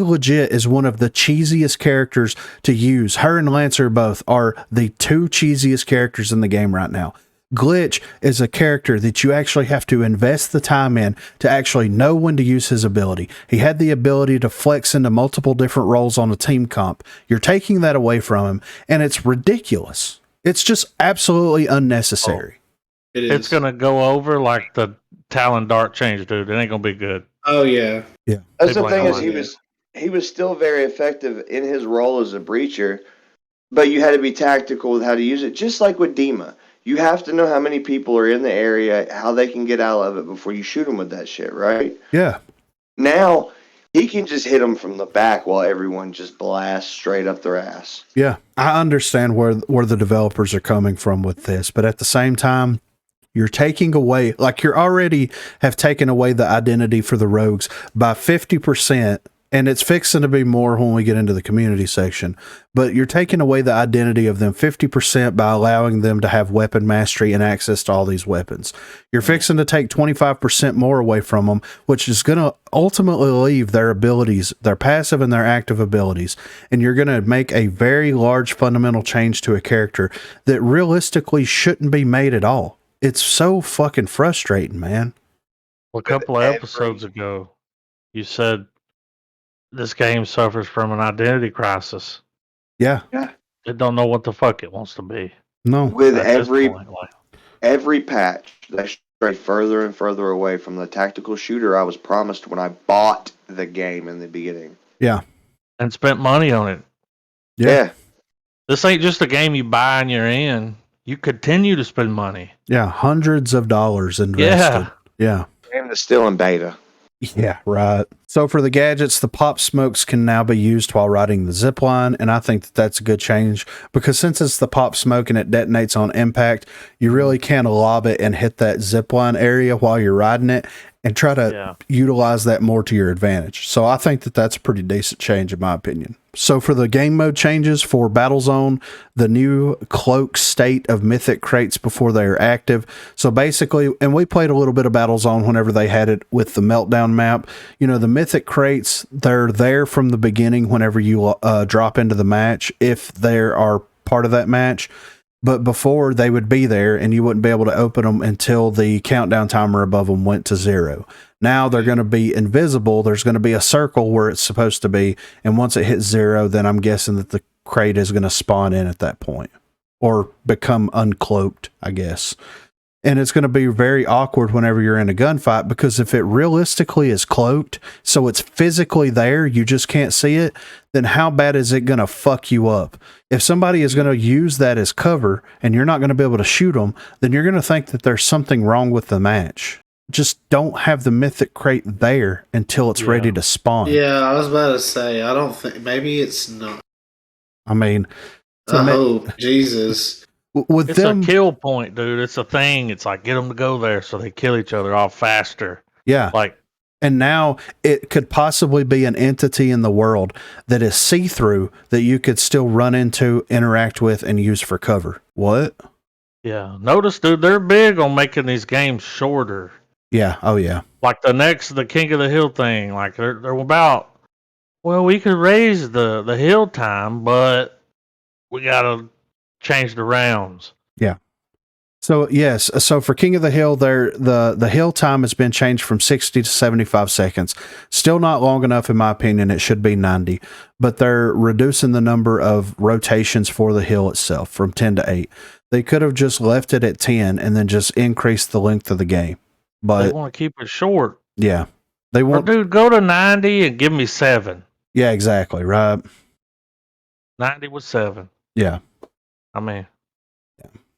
legit is one of the cheesiest characters to use. Her and Lancer both are the two cheesiest characters in the game right now. Glitch is a character that you actually have to invest the time in to actually know when to use his ability. He had the ability to flex into multiple different roles on a team comp. You're taking that away from him, and it's ridiculous. It's just absolutely unnecessary. It's going to go over like the Talon Dart change, dude. It ain't going to be good. Oh, yeah. Yeah. That's the thing is he was still very effective in his role as a breacher, but you had to be tactical with how to use it, just like with Dema. You have to know how many people are in the area, how they can get out of it before you shoot them with that shit, right? Yeah. Now, he can just hit them from the back while everyone just blasts straight up their ass. Yeah. I understand where the developers are coming from with this, but at the same time, you're taking away, like you already have taken away the identity for the rogues by 50%, and it's fixing to be more when we get into the community section, but you're taking away the identity of them 50% by allowing them to have weapon mastery and access to all these weapons. You're fixing to take 25% more away from them, which is going to ultimately leave their abilities, their passive and their active abilities, and you're going to make a very large fundamental change to a character that realistically shouldn't be made at all. It's so fucking frustrating, man. Well, a couple of episodes ago, you said this game suffers from an identity crisis. Yeah. It don't know what the fuck it wants to be. No. With every patch, they stray further and further away from the tactical shooter I was promised when I bought the game in the beginning. Yeah. And spent money on it. Yeah. This ain't just a game you buy and you're in. you continue to spend money. Yeah, hundreds of dollars invested. Yeah. Game that's still in beta. Yeah, right. So for the gadgets, the pop smokes can now be used while riding the zip line, and I think that that's a good change because since it's the pop smoke and it detonates on impact, you really can't lob it and hit that zip line area while you're riding it and try to utilize that more to your advantage. So I think that that's a pretty decent change in my opinion. So for the game mode changes for Battlezone, the new cloak state of mythic crates before they are active. So basically, and we played a little bit of Battlezone whenever they had it with the meltdown map. You know, the mythic crates, they're there from the beginning whenever you drop into the match, if they are part of that match. But before, they would be there and you wouldn't be able to open them until the countdown timer above them went to 0. Now they're going to be invisible. There's going to be a circle where it's supposed to be. And once it hits 0, then I'm guessing that the crate is going to spawn in at that point or become uncloaked, I guess. And it's going to be very awkward whenever you're in a gunfight because if it realistically is cloaked, so it's physically there, you just can't see it, then how bad is it going to fuck you up? If somebody is going to use that as cover and you're not going to be able to shoot them, then you're going to think that there's something wrong with the match. Just don't have the mythic crate there until it's ready to spawn. Yeah, I was about to say, I don't think, maybe it's not. I mean, Jesus. With it's them, a kill point, dude. It's a thing. It's like get them to go there so they kill each other off faster. Yeah. Like, and now it could possibly be an entity in the world that is see-through that you could still run into, interact with, and use for cover. What? Yeah. Notice, dude, they're big on making these games shorter. Yeah. Oh, yeah. Like the King of the Hill thing. Like they're about, well, we could raise the hill time, but we gotta change the rounds. Yeah. So yes, so for King of the Hill, the hill time has been changed from 60 to 75 seconds. Still not long enough, in my opinion. It should be 90, but they're reducing the number of rotations for the hill itself from 10 to 8. They could have just left it at 10 and then just increased the length of the game. But they want to keep it short. Yeah, they want. Or dude, go to 90 and give me 7. Yeah, exactly. Right. 90 was 7. Yeah. I mean.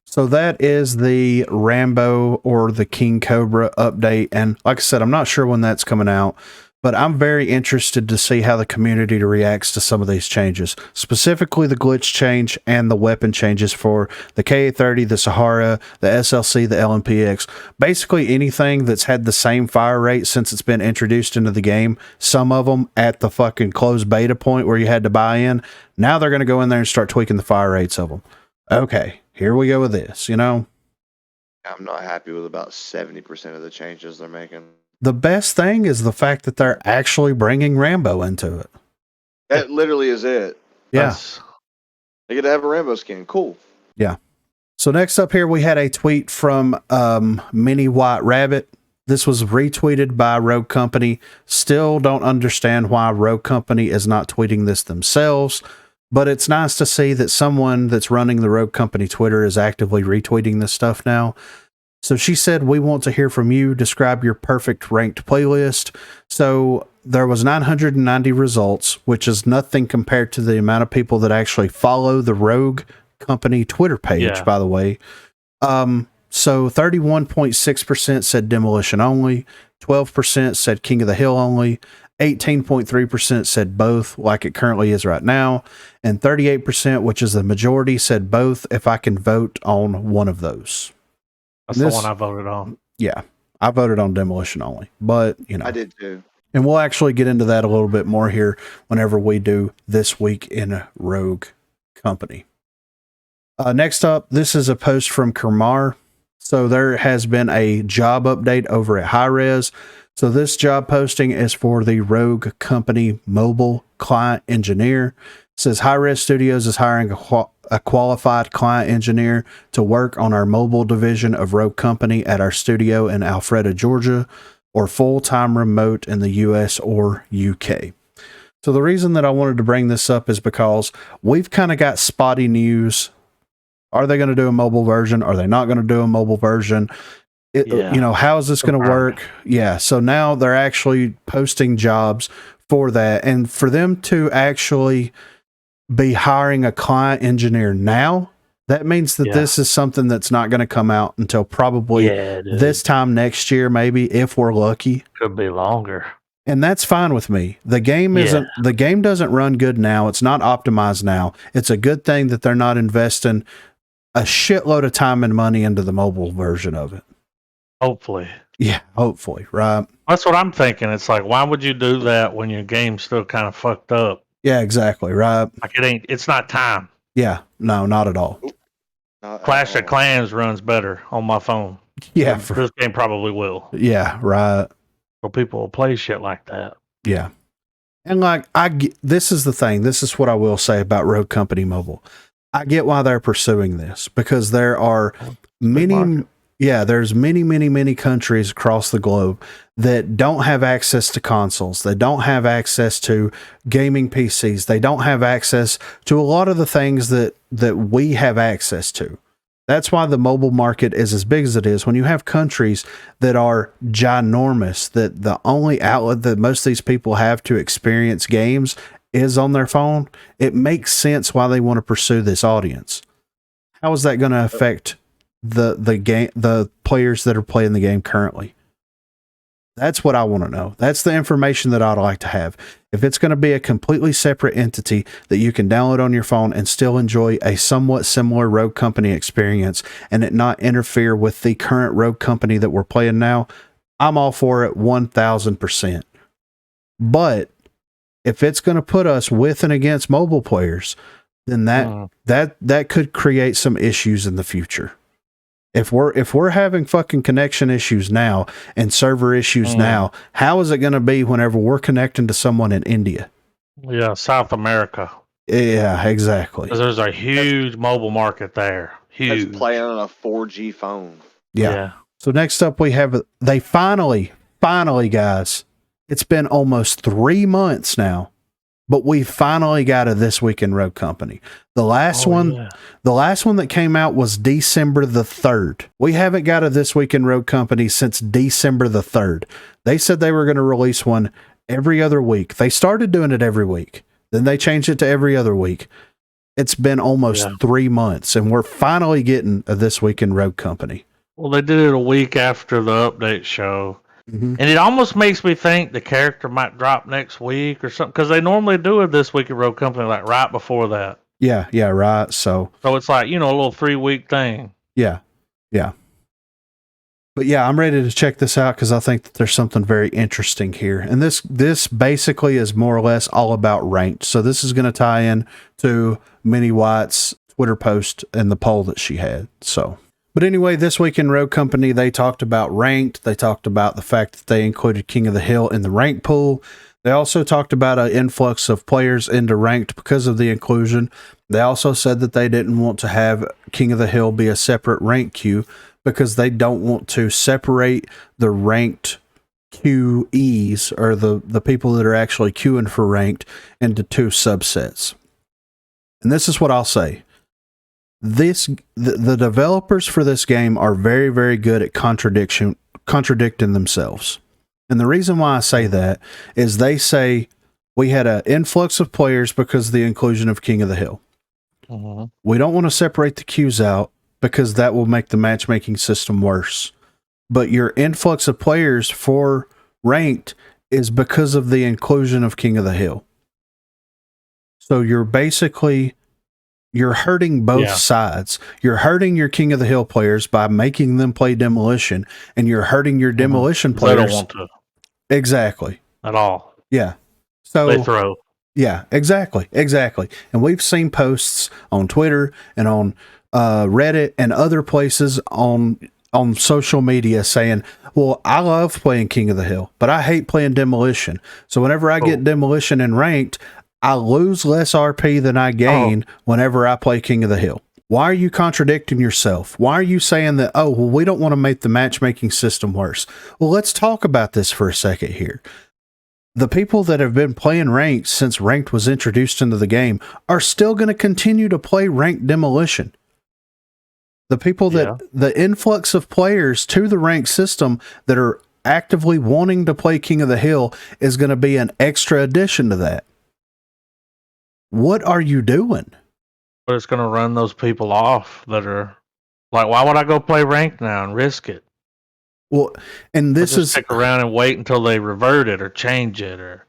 So that is the Rambo or the King Cobra update. And like I said, I'm not sure when that's coming out, but I'm very interested to see how the community reacts to some of these changes, specifically the glitch change and the weapon changes for the KA-30, the Sahara, the SLC, the LMPX. Basically anything that's had the same fire rate since it's been introduced into the game, some of them at the fucking closed beta point where you had to buy in. Now they're going to go in there and start tweaking the fire rates of them. Okay. Here we go with this, you know? I'm not happy with about 70% of the changes they're making. The best thing is the fact that they're actually bringing Rambo into it. That literally is it. Yeah. They get to have a Rambo skin. Cool. Yeah. So next up here, we had a tweet from Mini White Rabbit. This was retweeted by Rogue Company. Still don't understand why Rogue Company is not tweeting this themselves. But it's nice to see that someone that's running the Rogue Company Twitter is actively retweeting this stuff now. So she said, we want to hear from you. Describe your perfect ranked playlist. So there was 990 results, which is nothing compared to the amount of people that actually follow the Rogue Company Twitter page, by the way. So 31.6% said Demolition only. 12% said King of the Hill only. 18.3% said both, like it currently is right now, and 38%, which is the majority, said both if I can vote on one of those. That's the one I voted on. Yeah, I voted on Demolition only, but, you know. I did too. And we'll actually get into that a little bit more here whenever we do This Week in Rogue Company. Next up, this is a post from Kermar. So there has been a job update over at Hi-Rez. So this job posting is for the Rogue Company mobile client engineer. It says Hi-Rez Studios is hiring a qualified client engineer to work on our mobile division of Rogue Company at our studio in Alpharetta, Georgia, or full-time remote in the US or UK. So the reason that I wanted to bring this up is because we've kind of got spotty news. Are they going to do a mobile version? Are they not going to do a mobile version? You know, how is this going to work? Yeah. So now they're actually posting jobs for that. And for them to actually be hiring a client engineer now That means that this is something that's not going to come out until probably this time next year, maybe, if we're lucky. Could be longer. And that's fine with me. The game doesn't run good now. It's not optimized now. It's a good thing that they're not investing a shitload of time and money into the mobile version of it. Hopefully. Yeah, hopefully, right? That's what I'm thinking. It's like, why would you do that when your game's still kind of fucked up? Yeah, exactly, right? Like it's not time. Yeah, no, not at all. Clash of Clans runs better on my phone. Yeah. This game probably will. Yeah, right. So people will play shit like that. Yeah. And like, this is the thing. This is what I will say about Rogue Company Mobile. I get why they're pursuing this, because there are there's many countries across the globe that don't have access to consoles. They don't have access to gaming PCs. They don't have access to a lot of the things that we have access to. That's why the mobile market is as big as it is. When you have countries that are ginormous, that the only outlet that most of these people have to experience games is on their phone, it makes sense why they want to pursue this audience. How is that going to affect the players that are playing the game currently? That's what I want to know. That's the information that I'd like to have. If it's going to be a completely separate entity that you can download on your phone and still enjoy a somewhat similar Rogue Company experience and it not interfere with the current Rogue Company that we're playing now, I'm all for it 1000%. But if it's going to put us with and against mobile players, then that could create some issues in the future. If we're having fucking connection issues now and server issues now, how is it going to be whenever we're connecting to someone in India? Yeah, South America. Yeah, exactly. Because there's a huge mobile market there. Huge. That's playing on a 4G phone. Yeah. So next up we have, they finally, guys, it's been almost 3 months now, but we finally got a This Week in Rogue Company. The last one that came out was December the 3rd. We haven't got a This Week in Rogue Company since December the 3rd. They said they were going to release one every other week. They started doing it every week. Then they changed it to every other week. It's been almost 3 months, and we're finally getting a This Week in Rogue Company. Well, they did it a week after the update show. Mm-hmm. And it almost makes me think the character might drop next week or something, because they normally do a This Week in Rogue Company like right before that. Yeah, right. So it's like, a little 3-week thing. Yeah. But yeah, I'm ready to check this out because I think that there's something very interesting here. And this basically is more or less all about ranked. So this is going to tie in to Minnie White's Twitter post and the poll that she had. So, but anyway, This Week in Rogue Company, they talked about ranked. They talked about the fact that they included King of the Hill in the rank pool. They also talked about an influx of players into ranked because of the inclusion. They also said that they didn't want to have King of the Hill be a separate rank queue because they don't want to separate the ranked QEs, or the people that are actually queuing for ranked, into two subsets. And this is what I'll say. The developers for this game are very, very good at contradicting themselves. And the reason why I say that is they say we had an influx of players because of the inclusion of King of the Hill. Mm-hmm. We don't want to separate the queues out because that will make the matchmaking system worse. But your influx of players for ranked is because of the inclusion of King of the Hill. So you're hurting both sides. You're hurting your King of the Hill players by making them play Demolition, and you're hurting your Demolition players. They don't want to. Exactly. At all. Yeah. So they throw. Yeah, exactly. And we've seen posts on Twitter and on Reddit and other places on social media saying, well, I love playing King of the Hill, but I hate playing Demolition. So whenever I get Demolition and ranked, I lose less RP than I gain whenever I play King of the Hill. Why are you contradicting yourself? Why are you saying that, we don't want to make the matchmaking system worse? Well, let's talk about this for a second here. The people that have been playing ranked since ranked was introduced into the game are still going to continue to play ranked Demolition. The people the influx of players to the ranked system that are actively wanting to play King of the Hill is going to be an extra addition to that. What are you doing? But it's going to run those people off that are like, why would I go play ranked now and risk it? Well, and this is stick around and wait until they revert it or change it or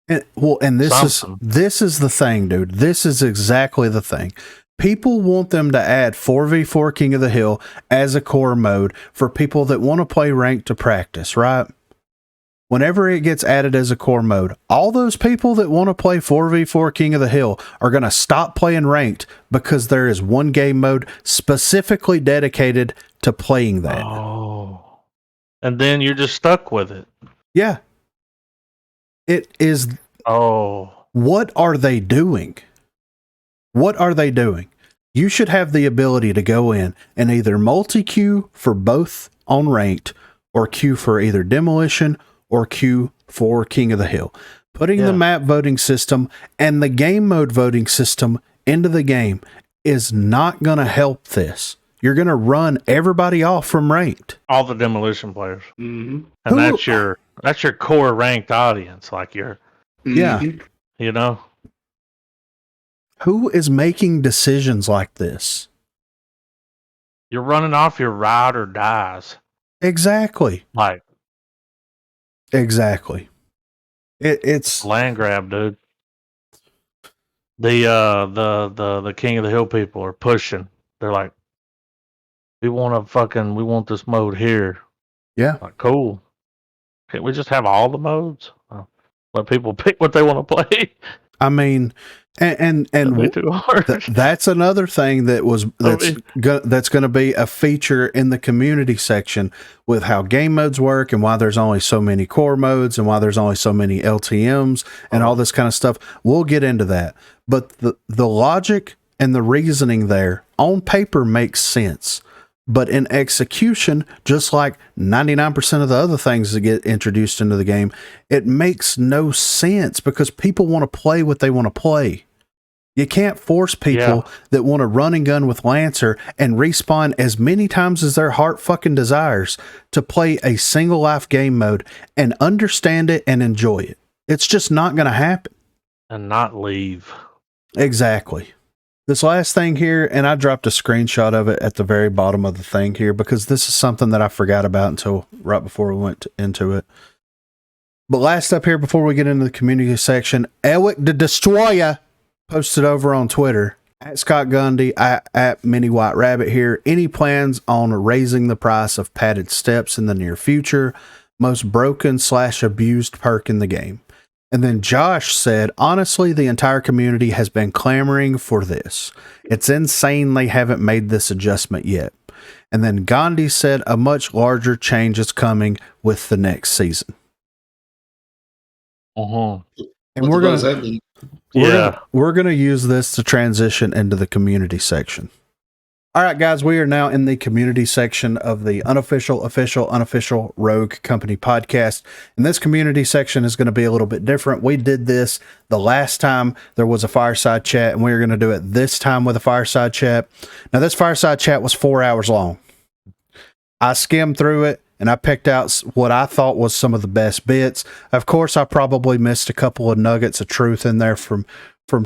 something. This is the thing, dude. This is exactly the thing. People want them to add 4v4 King of the Hill as a core mode for people that want to play ranked to practice, right? Whenever it gets added as a core mode, all those people that want to play 4v4 King of the Hill are going to stop playing ranked because there is one game mode specifically dedicated to playing that. Oh. And then you're just stuck with it. Yeah. It is. Oh. What are they doing? What are they doing? You should have the ability to go in and either multi-queue for both on ranked or queue for either demolition or queue for King of the Hill. Putting the map voting system and the game mode voting system into the game is not going to help this. You're going to run everybody off from ranked. All the demolition players. Mm-hmm. And that's your core ranked audience. Like yeah. You know? Who is making decisions like this? You're running off your ride or dies. Exactly. Like. Exactly. It's land grab, dude. The King of the Hill people are pushing. They're like, we want this mode here. Yeah. Like, cool. Can't we just have all the modes? Let people pick what they want to play. I mean, and too hard. That's another thing that's going to be a feature in the community section with how game modes work and why there's only so many core modes and why there's only so many LTMs and all this kind of stuff. We'll get into that. But the logic and the reasoning there on paper makes sense. But in execution, just like 99% of the other things that get introduced into the game, it makes no sense because people want to play what they want to play. You can't force people that want to run and gun with Lancer and respawn as many times as their heart fucking desires to play a single life game mode and understand it and enjoy it. It's just not going to happen. And not leave. Exactly. This last thing here, and I dropped a screenshot of it at the very bottom of the thing here because this is something that I forgot about until right before we went into it. But last up here, before we get into the community section, Ewick the Destroyer posted over on Twitter, at Scott Gundy, at Mini White Rabbit here, any plans on raising the price of padded steps in the near future? Most broken/abused perk in the game. And then Josh said, honestly, the entire community has been clamoring for this. It's insane they haven't made this adjustment yet. And then Gandhi said a much larger change is coming with the next season. And we're going to use this to transition into the community section. All right, guys, we are now in the community section of the unofficial, official, unofficial Rogue Company podcast. And this community section is going to be a little bit different. We did this the last time there was a Fireside Chat, and we're going to do it this time with a Fireside Chat. Now, this Fireside Chat was 4 hours long. I skimmed through it, and I picked out what I thought was some of the best bits. Of course, I probably missed a couple of nuggets of truth in there from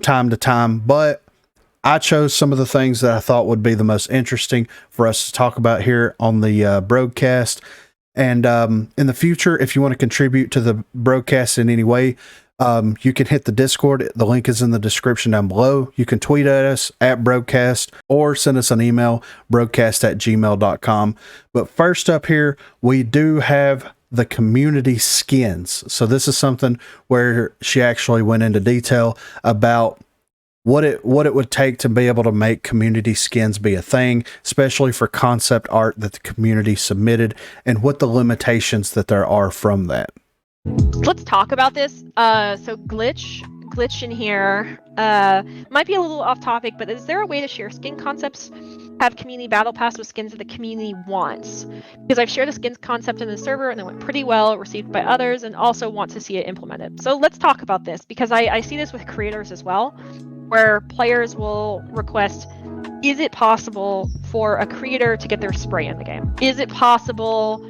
time to time, but I chose some of the things that I thought would be the most interesting for us to talk about here on the Broguecast. And in the future, if you want to contribute to the Broguecast in any way, you can hit the Discord. The link is in the description down below. You can tweet at us at Broguecast or send us an email, broguecast@gmail.com. But first up here, we do have the community skins. So this is something where she actually went into detail about what it would take to be able to make community skins be a thing, especially for concept art that the community submitted, and what the limitations that there are from that. Let's talk about this. So glitch in here might be a little off topic, but is there a way to share skin concepts, have community battle pass with skins that the community wants? Because I've shared a skins concept in the server and it went pretty well received by others, and also want to see it implemented. So let's talk about this, because I see this with creators as well, where players will request, is it possible for a creator to get their spray in the game? Is it possible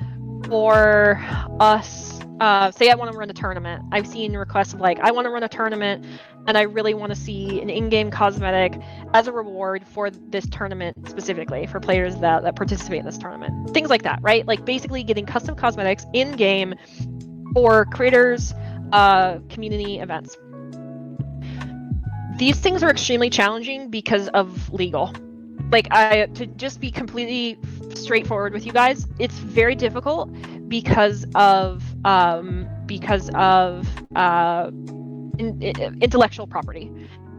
for us say I want to run a tournament. I've seen requests of like, I want to run a tournament and I really want to see an in-game cosmetic as a reward for this tournament specifically for players that participate in this tournament. Things like that, right? Like basically getting custom cosmetics in-game for creators, community events. These things are extremely challenging because of legal. Like, to just be completely straightforward with you guys, it's very difficult because of intellectual property.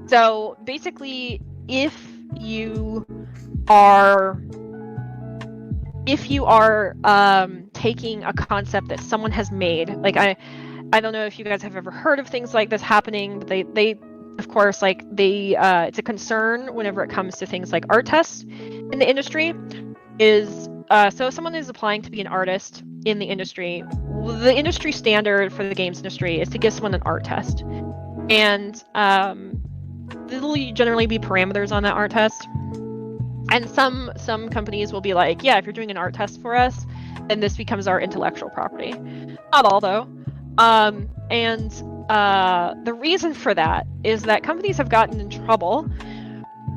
So basically, if you are taking a concept that someone has made, like I don't know if you guys have ever heard of things like this happening, but they of course, like it's a concern whenever it comes to things like art tests in the industry. Is so if someone is applying to be an artist in the industry, the industry standard for the games industry is to give someone an art test, and there'll generally be parameters on that art test. And some companies will be like, yeah, if you're doing an art test for us, then this becomes our intellectual property. Not all though. And the reason for that is that companies have gotten in trouble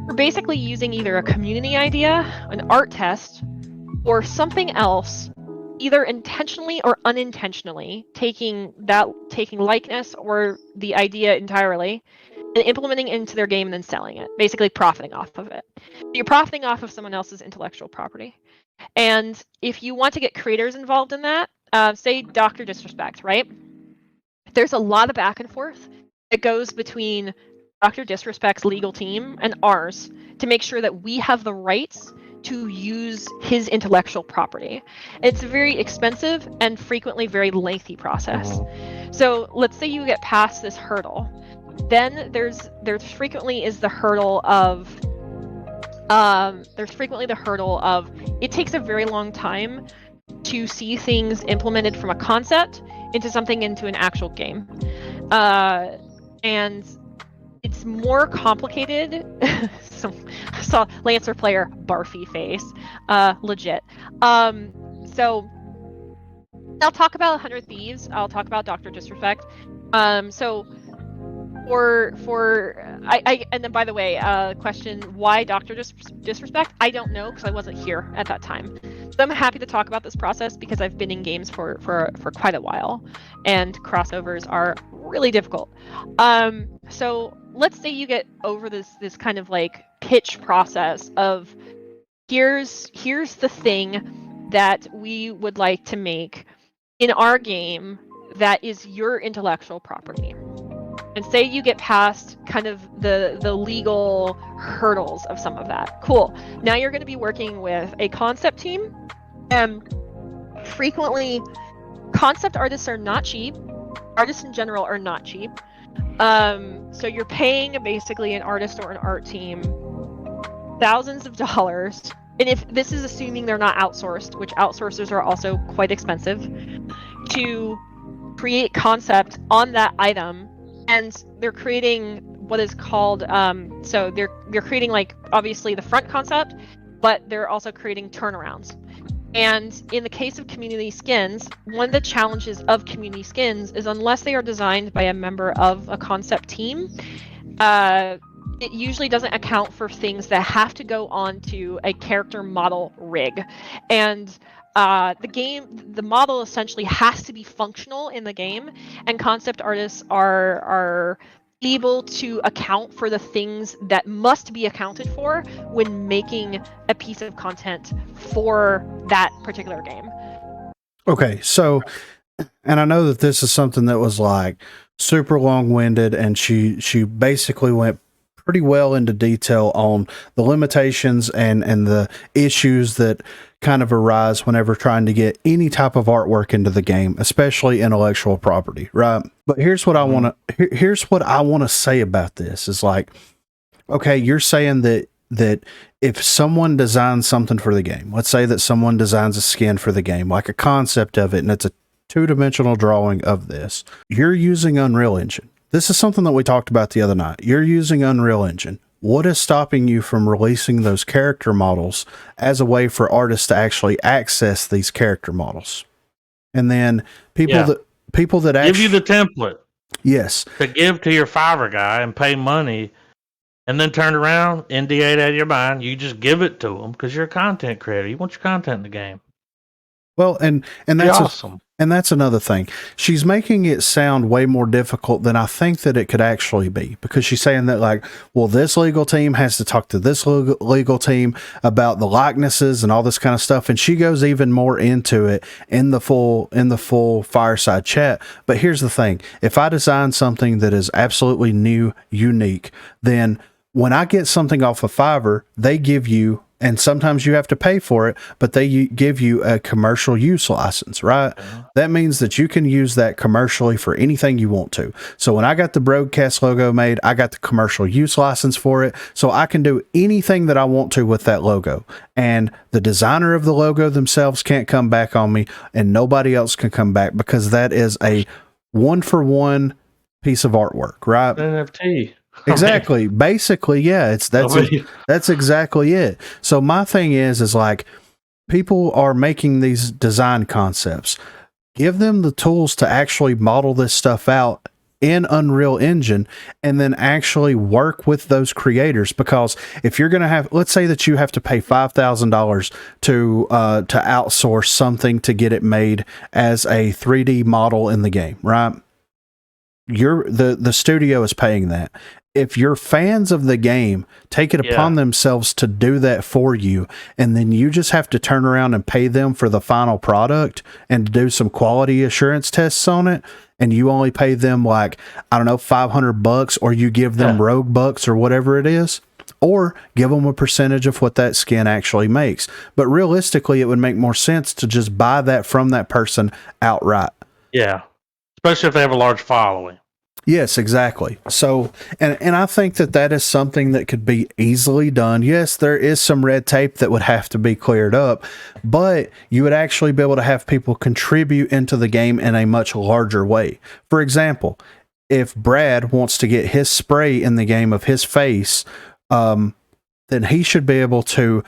for basically using either a community idea, an art test, or something else, either intentionally or unintentionally, taking likeness or the idea entirely and implementing it into their game and then selling it, basically profiting off of it. You're profiting off of someone else's intellectual property. And if you want to get creators involved in that, say Dr. Disrespect, right? There's a lot of back and forth that goes between Dr. Disrespect's legal team and ours to make sure that we have the rights to use his intellectual property. It's a very expensive and frequently very lengthy process. So let's say you get past this hurdle. Then there's frequently the hurdle of it takes a very long time to see things implemented from a concept into something into an actual game. And it's more complicated. So I saw Lancer player barfy face. Legit. So I'll talk about 100 Thieves. I'll talk about Dr. Disrespect. So and then by the way, question why Dr. Disrespect? I don't know because I wasn't here at that time. So I'm happy to talk about this process because I've been in games for quite a while, and crossovers are really difficult. So let's say you get over this kind of like pitch process of here's the thing that we would like to make in our game that is your intellectual property. And say you get past kind of the legal hurdles of some of that. Cool. Now you're going to be working with a concept team. And frequently, concept artists are not cheap. Artists in general are not cheap. So you're paying basically an artist or an art team thousands of dollars. And if this is assuming they're not outsourced, which outsourcers are also quite expensive, to create concept on that item. And they're creating what is called, so they're creating like obviously the front concept, but they're also creating turnarounds. And in the case of community skins, one of the challenges of community skins is unless they are designed by a member of a concept team, it usually doesn't account for things that have to go onto a character model rig. And the model essentially has to be functional in the game, and concept artists are able to account for the things that must be accounted for when making a piece of content for that particular game. Okay, so, and I know that this is something that was like super long-winded, and she basically went pretty well into detail on the limitations and the issues that kind of arise whenever trying to get any type of artwork into the game, especially intellectual property, right? But here's what I want to say about this is like, okay, you're saying that if someone designs something for the game, let's say that someone designs a skin for the game, like a concept of it, and it's a two-dimensional drawing of this, you're using Unreal Engine. This is something that we talked about the other night. You're using Unreal Engine. What is stopping you from releasing those character models as a way for artists to actually access these character models? And then people people that Give actually you the template yes, to give to your Fiverr guy and pay money, and then turn around, NDA it out of your mind. You just give it to them because you're a content creator. You want your content in the game. well, and Pretty that's awesome. and that's another thing. She's making it sound way more difficult than I think that it could actually be, because she's saying that, like, well, this legal team has to talk to this legal team about the likenesses and all this kind of stuff. And she goes even more into it in the full Fireside Chat. But here's the thing. If I design something that is absolutely new, unique, then when I get something off of Fiverr, they give you, and sometimes you have to pay for it, but they give you a commercial use license, right? That means that you can use that commercially for anything you want to. So when I got the Broguecast logo made, I got the commercial use license for it. So I can do anything that I want to with that logo. And the designer of the logo themselves can't come back on me, and nobody else can come back, because that is a 1-for-1 piece of artwork, right? NFT. Exactly. Basically, yeah, that's exactly it. So my thing is like, people are making these design concepts. Give them the tools to actually model this stuff out in Unreal Engine, and then actually work with those creators. Because if you're going to have, let's say that you have to pay $5,000 to outsource something to get it made as a 3D model in the game, right? The studio is paying that. If your fans of the game take it upon themselves to do that for you, and then you just have to turn around and pay them for the final product and to do some quality assurance tests on it, and you only pay them, like, I don't know, $500, or you give them Rogue bucks or whatever it is, or give them a percentage of what that skin actually makes. But realistically, it would make more sense to just buy that from that person outright. Yeah. Especially if they have a large following. Yes, exactly. So, and I think that is something that could be easily done. Yes, there is some red tape that would have to be cleared up, but you would actually be able to have people contribute into the game in a much larger way. For example, if Brad wants to get his spray in the game of his face, then he should be able to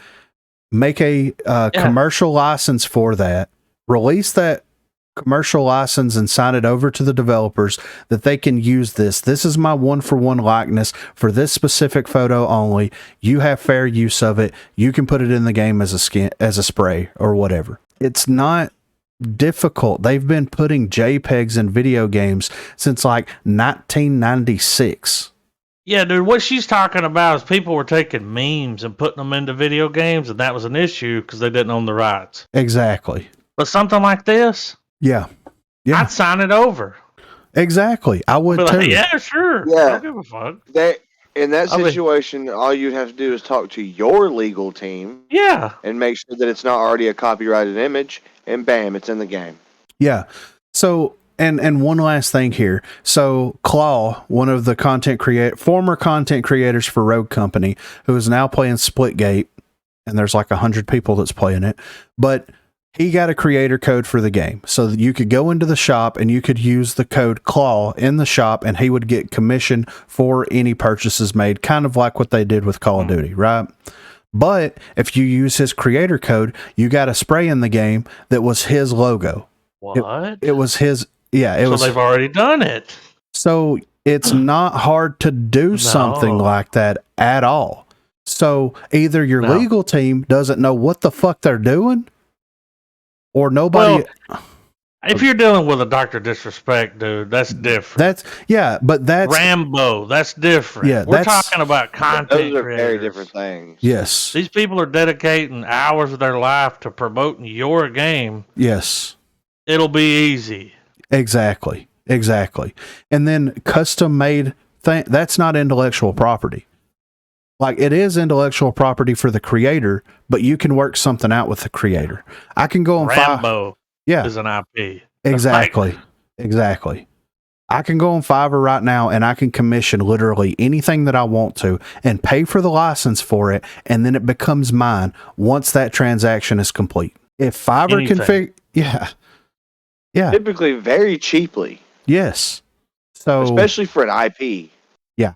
make a commercial license for that, release that commercial license, and sign it over to the developers that they can use this. This is my 1-for-1 likeness for this specific photo only. You have fair use of it. You can put it in the game as a spray or whatever. It's not difficult. They've been putting JPEGs in video games since like 1996. Yeah, dude, what she's talking about is people were taking memes and putting them into video games, and that was an issue because they didn't own the rights. Exactly. But something like this, yeah, I'd sign it over. Exactly. I would too. Like, yeah, sure. Yeah. I don't give a fuck. In that situation, all you'd have to do is talk to your legal team. Yeah. And make sure that it's not already a copyrighted image, and bam, it's in the game. Yeah. So, and one last thing here. So, Claw, one of the former content creators for Rogue Company, who is now playing Splitgate, and there's like 100 people that's playing it, but he got a creator code for the game so that you could go into the shop and you could use the code Claw in the shop, and he would get commission for any purchases made, kind of like what they did with Call of Duty, right? But if you use his creator code, you got a spray in the game that was his logo. What? It was his. Yeah. So they've already done it. So it's not hard to do something like that at all. So either your legal team doesn't know what the fuck they're doing, or nobody. Well, if you're dealing with a Dr. Disrespect, dude, that's different. That's Rambo. That's different. Yeah, we're talking about content. Those are creators. very different things. Yes. These people are dedicating hours of their life to promoting your game. Yes. It'll be easy. Exactly. And then custom made thing, that's not intellectual property. Like, it is intellectual property for the creator, but you can work something out with the creator. I can go on Rambo is an IP. Exactly. I can go on Fiverr right now and I can commission literally anything that I want to and pay for the license for it, and then it becomes mine once that transaction is complete. If Fiverr can yeah. Typically very cheaply. Yes. So especially for an IP. Yeah.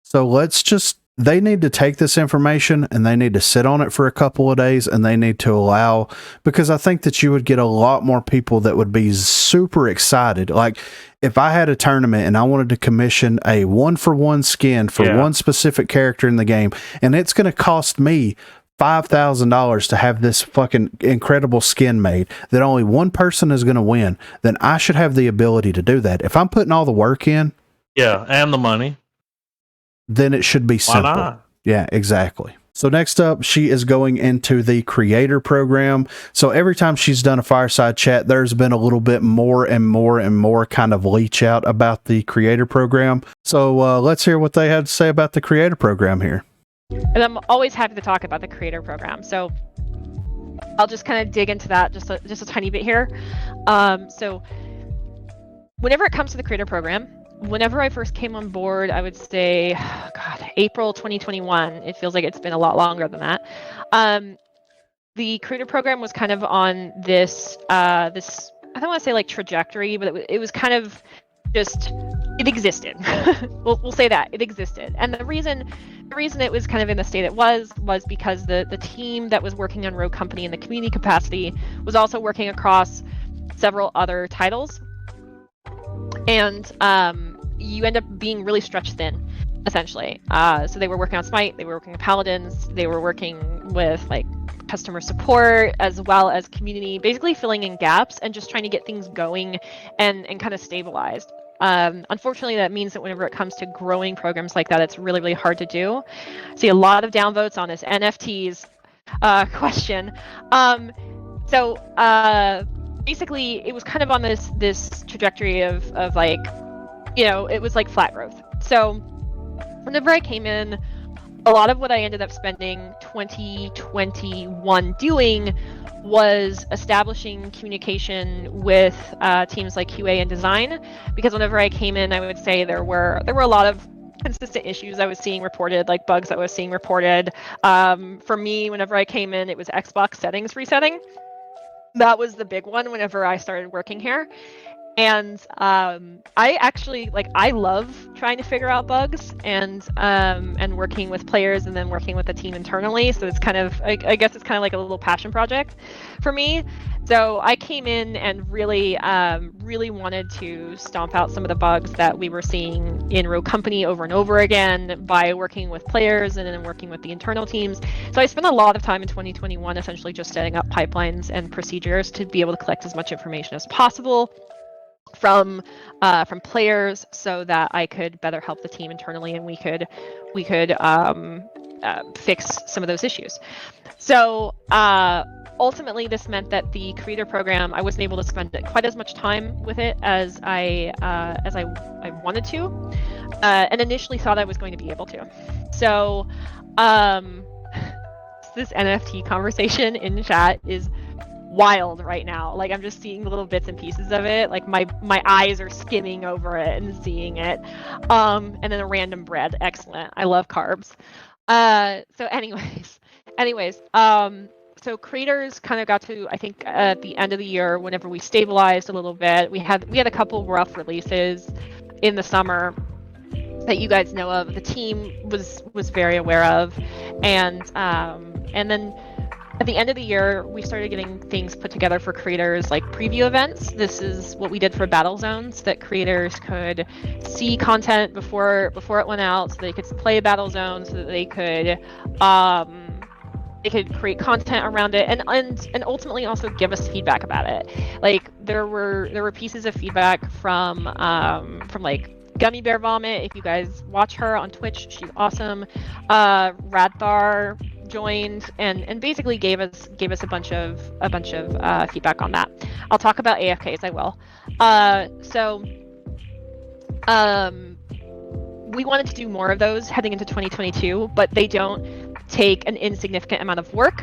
So let's just they need to take this information and they need to sit on it for a couple of days, and they need to allow, because I think that you would get a lot more people that would be super excited. Like if I had a tournament and I wanted to commission a 1-for-1 skin for one specific character in the game, and it's going to cost me $5,000 to have this fucking incredible skin made that only one person is going to win, then I should have the ability to do that. If I'm putting all the work in, and the money, then it should be simple. Why not? Yeah, exactly. So next up, she is going into the creator program. So every time she's done a Fireside Chat, there's been a little bit more and more and more kind of leach out about the creator program. So let's hear what they had to say about the creator program here. And I'm always happy to talk about the creator program. So I'll just kind of dig into that just a tiny bit here. So whenever it comes to the creator program, whenever I first came on board, I would say, April 2021. It feels like it's been a lot longer than that. The creator program was kind of on this, I don't want to say like trajectory, but it was kind of just, it existed. we'll say that it existed. And the reason it was kind of in the state it was because the team that was working on Rogue Company in the community capacity was also working across several other titles. And you end up being really stretched thin, essentially. So they were working on Smite, they were working with Paladins, they were working with like customer support as well as community, basically filling in gaps and just trying to get things going and kind of stabilized. Unfortunately, that means that whenever it comes to growing programs like that, it's really, really hard to do. I see a lot of downvotes on this NFTs question. Basically, it was kind of on this trajectory of like, it was like flat growth. So whenever I came in, a lot of what I ended up spending 2021 doing was establishing communication with teams like QA and design, because whenever I came in, I would say there were a lot of consistent issues I was seeing reported, like bugs I was seeing reported. For me, whenever I came in, it was Xbox settings resetting. That was the big one whenever I started working here. And I actually I love trying to figure out bugs and working with players and then working with the team internally. So it's kind of, I guess it's kind of like a little passion project for me. So I came in and really wanted to stomp out some of the bugs that we were seeing in Rogue Company over and over again by working with players and then working with the internal teams. So I spent a lot of time in 2021 essentially just setting up pipelines and procedures to be able to collect as much information as possible from players, so that I could better help the team internally and we could fix some of those issues. So ultimately, this meant that the creator program, I wasn't able to spend quite as much time with it as I wanted to, and initially thought I was going to be able to. So this NFT conversation in chat is wild right now. Like, I'm just seeing little bits and pieces of it. Like my eyes are skimming over it and seeing it. And then a random bread. Excellent. I love carbs. So anyways, so creators kind of got to, I think, at the end of the year, whenever we stabilized a little bit, we had a couple rough releases in the summer that you guys know of. The team was very aware of, and then at the end of the year, we started getting things put together for creators, like preview events. This is what we did for Battle Zones, that creators could see content before it went out, so they could play Battle Zones, so that they could create content around it, and ultimately also give us feedback about it. Like there were pieces of feedback from like Gummy Bear Vomit. If you guys watch her on Twitch, she's awesome. Radthar joined and basically gave us a bunch of feedback on that. I'll talk about AFKs. I will. We wanted to do more of those heading into 2022, but they don't take an insignificant amount of work.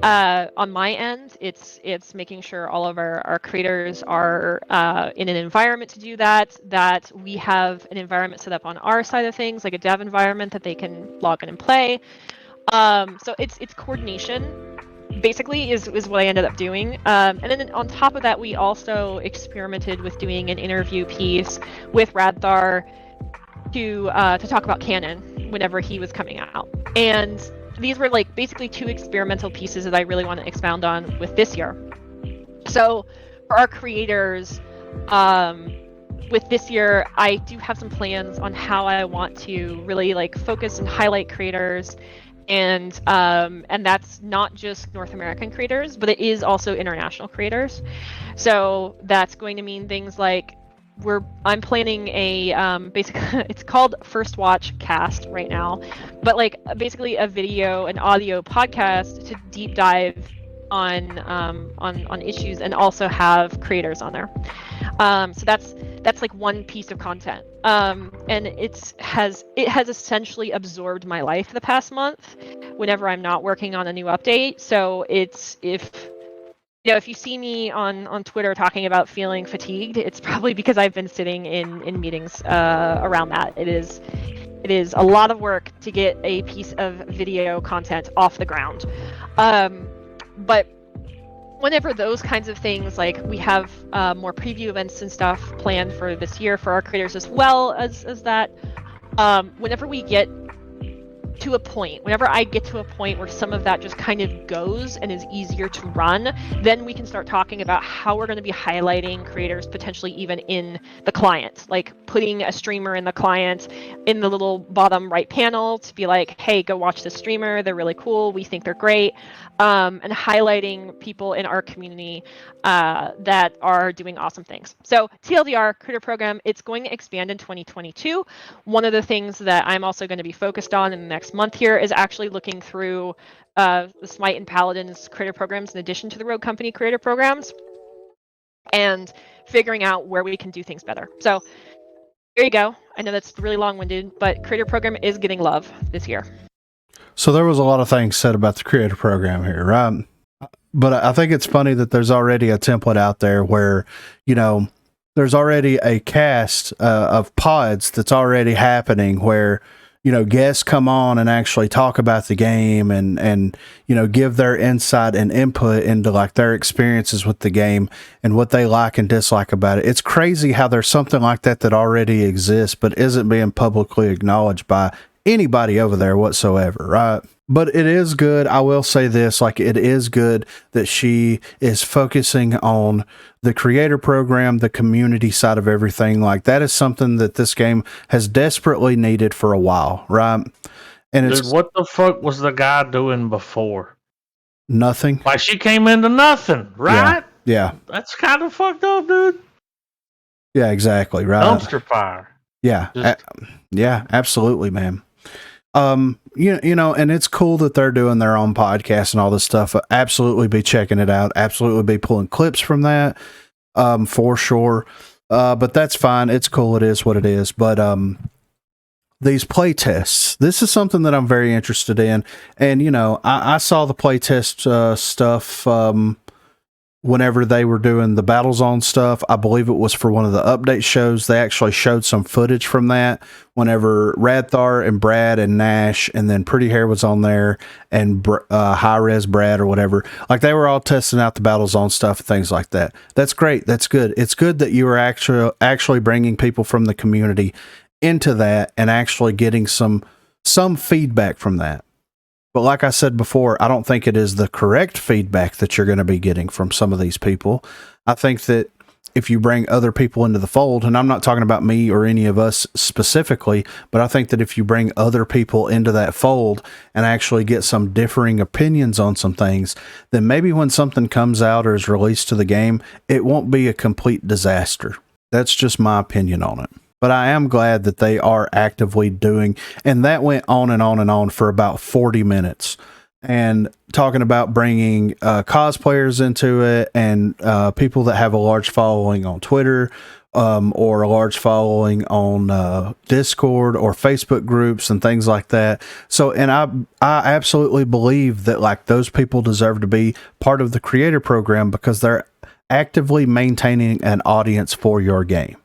On my end, it's making sure all of our creators are in an environment to do that we have an environment set up on our side of things, like a dev environment that they can log in and play. So it's coordination, basically, is what I ended up doing. And then on top of that, we also experimented with doing an interview piece with Radthar to talk about canon. whenever he was coming out. And these were like basically 2 experimental pieces that I really want to expound on with this year. So for our creators, with this year, I do have some plans on how I want to really like focus and highlight creators, and that's not just North American creators, but it is also international creators. So that's going to mean things like I'm planning a basically it's called First Watch Cast right now, but like basically a video and audio podcast to deep dive on issues and also have creators on there. So that's like one piece of content, and it has essentially absorbed my life the past month whenever I'm not working on a new update. So if you see me on Twitter talking about feeling fatigued, it's probably because I've been sitting in meetings around that. It is a lot of work to get a piece of video content off the ground. But whenever those kinds of things, like we have more preview events and stuff planned for this year for our creators as well as that, whenever we get to a point, whenever I get to a point where some of that just kind of goes and is easier to run, then we can start talking about how we're going to be highlighting creators potentially even in the client, like putting a streamer in the client in the little bottom right panel to be like, hey, go watch this streamer. They're really cool. We think they're great. And highlighting people in our community that are doing awesome things. So TLDR Creator Program, it's going to expand in 2022. One of the things that I'm also going to be focused on in the next month here is actually looking through the Smite and Paladin's creator programs in addition to the Rogue Company creator programs and figuring out where we can do things better. So there you go. I know that's really long-winded, but creator program is getting love this year. So there was a lot of things said about the creator program here, right? But I think it's funny that there's already a template out there where, there's already a cast of pods that's already happening where, guests come on and actually talk about the game and give their insight and input into like their experiences with the game and what they like and dislike about it. It's crazy how there's something like that already exists, but isn't being publicly acknowledged by anybody over there whatsoever, right? But it is good. I will say this, like it is good that she is focusing on the creator program, the community side of everything. Like that is something that this game has desperately needed for a while, right? And Dude, what the fuck was the guy doing before? Nothing. Like she came into nothing, right? Yeah. That's kind of fucked up, dude. Yeah, exactly. Right. Dumpster fire. Yeah. Yeah, absolutely, man. And it's cool that they're doing their own podcast and all this stuff. Absolutely be checking it out. Absolutely be pulling clips from that, for sure. But that's fine. It's cool. It is what it is. But, these play tests, this is something that I'm very interested in. And, I saw the play test, stuff, whenever they were doing the Battlezone stuff. I believe it was for one of the update shows. They actually showed some footage from that whenever Radthar and Brad and Nash and then Pretty Hair was on there and High Res Brad or whatever. Like they were all testing out the Battlezone stuff, things like that. That's great. That's good. It's good that you are actually bringing people from the community into that and actually getting some feedback from that. But like I said before, I don't think it is the correct feedback that you're going to be getting from some of these people. I think that if you bring other people into the fold, and I'm not talking about me or any of us specifically, but I think that if you bring other people into that fold and actually get some differing opinions on some things, then maybe when something comes out or is released to the game, it won't be a complete disaster. That's just my opinion on it. But I am glad that they are actively doing, and that went on and on and on for about 40 minutes. And talking about bringing cosplayers into it and people that have a large following on Twitter or a large following on Discord or Facebook groups and things like that. So, and I absolutely believe that like those people deserve to be part of the creator program because they're actively maintaining an audience for your game,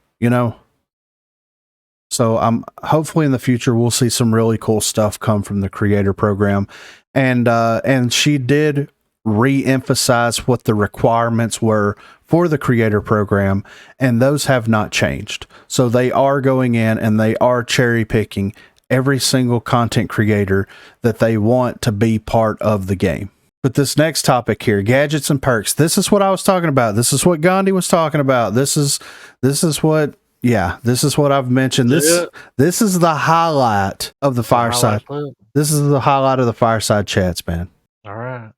So hopefully in the future we'll see some really cool stuff come from the creator program, and she did re-emphasize what the requirements were for the creator program, and those have not changed. So they are going in and they are cherry picking every single content creator that they want to be part of the game. But this next topic here, gadgets and perks, this is what I was talking about. This is what Gandhi was talking about. This is what I've mentioned. This is the highlight of the Fireside. This is the highlight of the Fireside Chats, man. All right.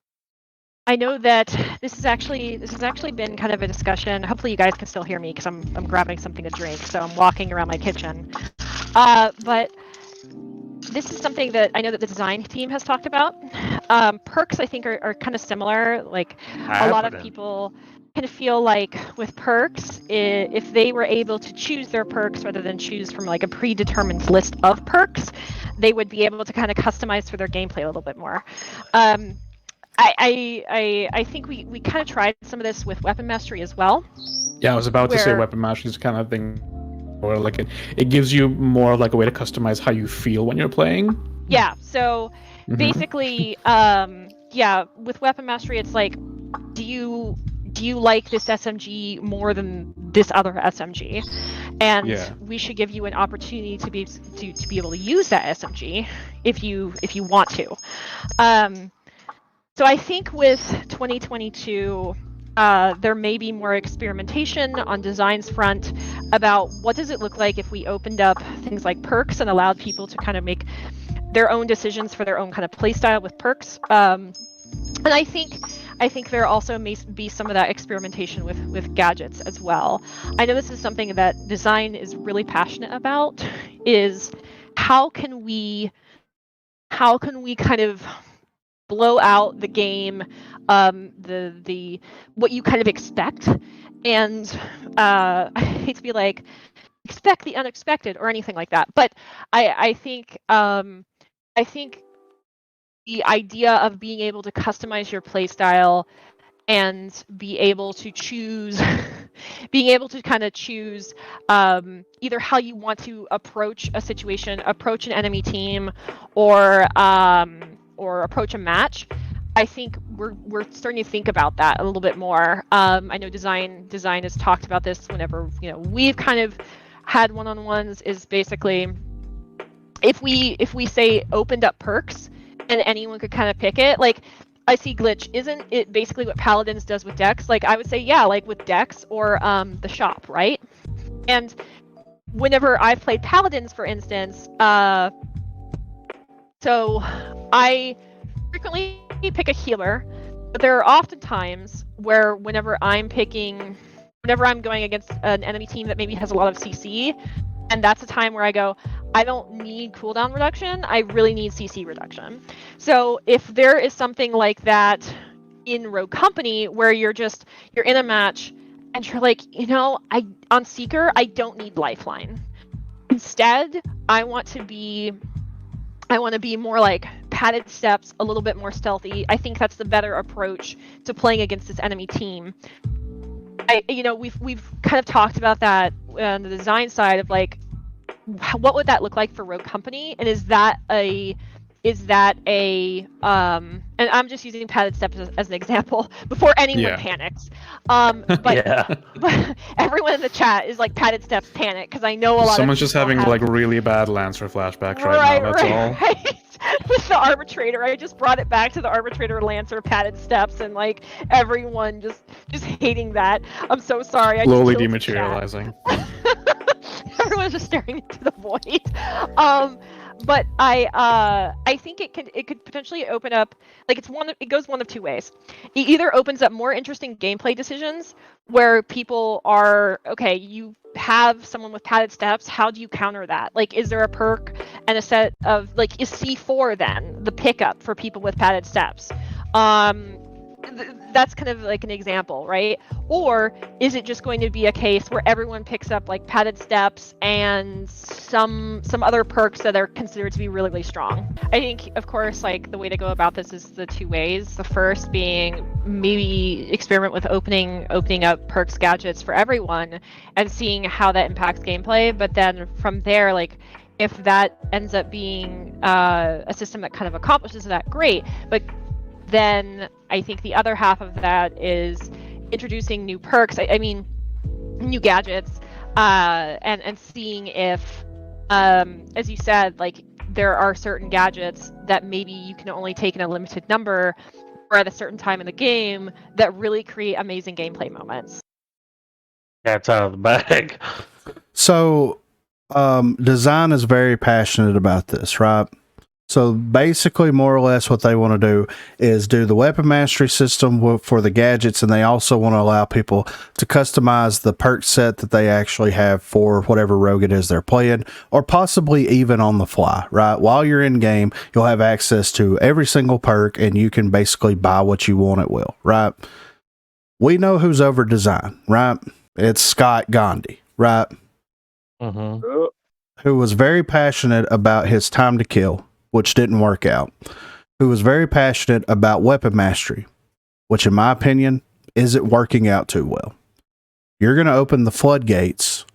I know that this has actually been kind of a discussion. Hopefully you guys can still hear me because I'm grabbing something to drink, so I'm walking around my kitchen. But this is something that I know that the design team has talked about. Perks, I think, are kind of similar. Like a lot of people can feel like with perks, if they were able to choose their perks rather than choose from like a predetermined list of perks, they would be able to kind of customize for their gameplay a little bit more. I think we kind of tried some of this with weapon mastery as well. Yeah, I was about to say weapon mastery is kind of thing where like it gives you more of like a way to customize how you feel when you're playing. Yeah, so basically, with weapon mastery, it's like, do you like this SMG more than this other SMG? And we should give you an opportunity to be able to use that SMG if you want to. So I think with 2022, there may be more experimentation on design's front about what does it look like if we opened up things like perks and allowed people to kind of make their own decisions for their own kind of playstyle with perks. And I think there also may be some of that experimentation with gadgets as well. I know this is something that design is really passionate about, is how can we kind of blow out the game, the what you kind of expect, and I hate to be like expect the unexpected or anything like that, but I think the idea of being able to customize your playstyle and be able to choose either how you want to approach a situation, approach an enemy team, or approach a match. I think we're starting to think about that a little bit more. I know design has talked about this whenever we've kind of had one-on-ones. Is basically if we say opened up perks and anyone could kind of pick it. Like I see Glitch, isn't it basically what Paladins does with Dex? Like I would say like with Dex or the shop, right? And whenever I've played Paladins, for instance, so I frequently pick a healer, but there are often times where whenever I'm going against an enemy team that maybe has a lot of CC, and that's a time where I go, I don't need cooldown reduction, I really need CC reduction. So if there is something like that in Rogue Company where you're in a match and you're like, on Seeker, I don't need Lifeline. Instead, I want to be more like padded steps, a little bit more stealthy. I think that's the better approach to playing against this enemy team. We've kind of talked about that on the design side of like, what would that look like for Rogue Company, and is that a and I'm just using padded steps as an example before anyone panics. But everyone in the chat is like padded steps panic because I know a lot. Someone's just having like really bad Lancer flashbacks right now. That's all. Right. With the arbitrator, I just brought it back to the arbitrator Lancer padded steps, and like everyone just hating that. I'm so sorry. Slowly dematerializing. Everyone's just staring into the void. But I think it could potentially open up, like it goes one of two ways. It either opens up more interesting gameplay decisions where people are, okay, you have someone with padded steps, how do you counter that? Like, is there a perk and a set of, like, is C4 then the pickup for people with padded steps? That's kind of like an example, right? Or is it just going to be a case where everyone picks up like padded steps and some other perks that are considered to be really, really strong? I think, of course, like the way to go about this is the two ways. The first being maybe experiment with opening up perks gadgets for everyone and seeing how that impacts gameplay. But then from there, like, if that ends up being a system that kind of accomplishes that, great. But then I think the other half of that is introducing new perks. I mean, new gadgets, and seeing if, as you said, like there are certain gadgets that maybe you can only take in a limited number or at a certain time in the game that really create amazing gameplay moments. Cat's out of the bag. So, design is very passionate about this, right? So basically, more or less, what they want to do is do the weapon mastery system for the gadgets, and they also want to allow people to customize the perk set that they actually have for whatever rogue it is they're playing, or possibly even on the fly, right? While you're in game, you'll have access to every single perk, and you can basically buy what you want at will, right? We know who's over design, right? It's Scott Gandhi, right? Mm-hmm. Who was very passionate about his time to kill, which didn't work out. Who was very passionate about weapon mastery, which in my opinion isn't working out too well. You're going to open the floodgates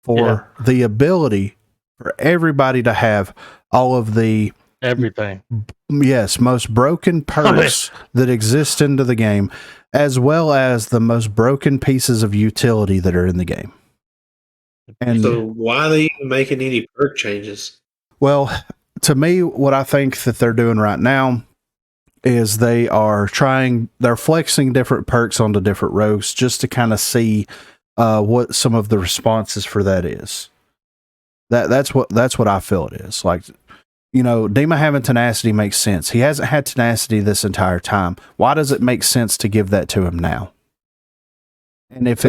for the ability for everybody to have all of the everything. Yes, most broken perks that exist into the game, as well as the most broken pieces of utility that are in the game. And so why are they even making any perk changes? Well, to me, what I think that they're doing right now is they're flexing different perks onto different rogues just to kind of see what some of the responses for that is. That's what I feel it is. Like, you know, Dima having tenacity makes sense. He hasn't had tenacity this entire time. Why does it make sense to give that to him now? And if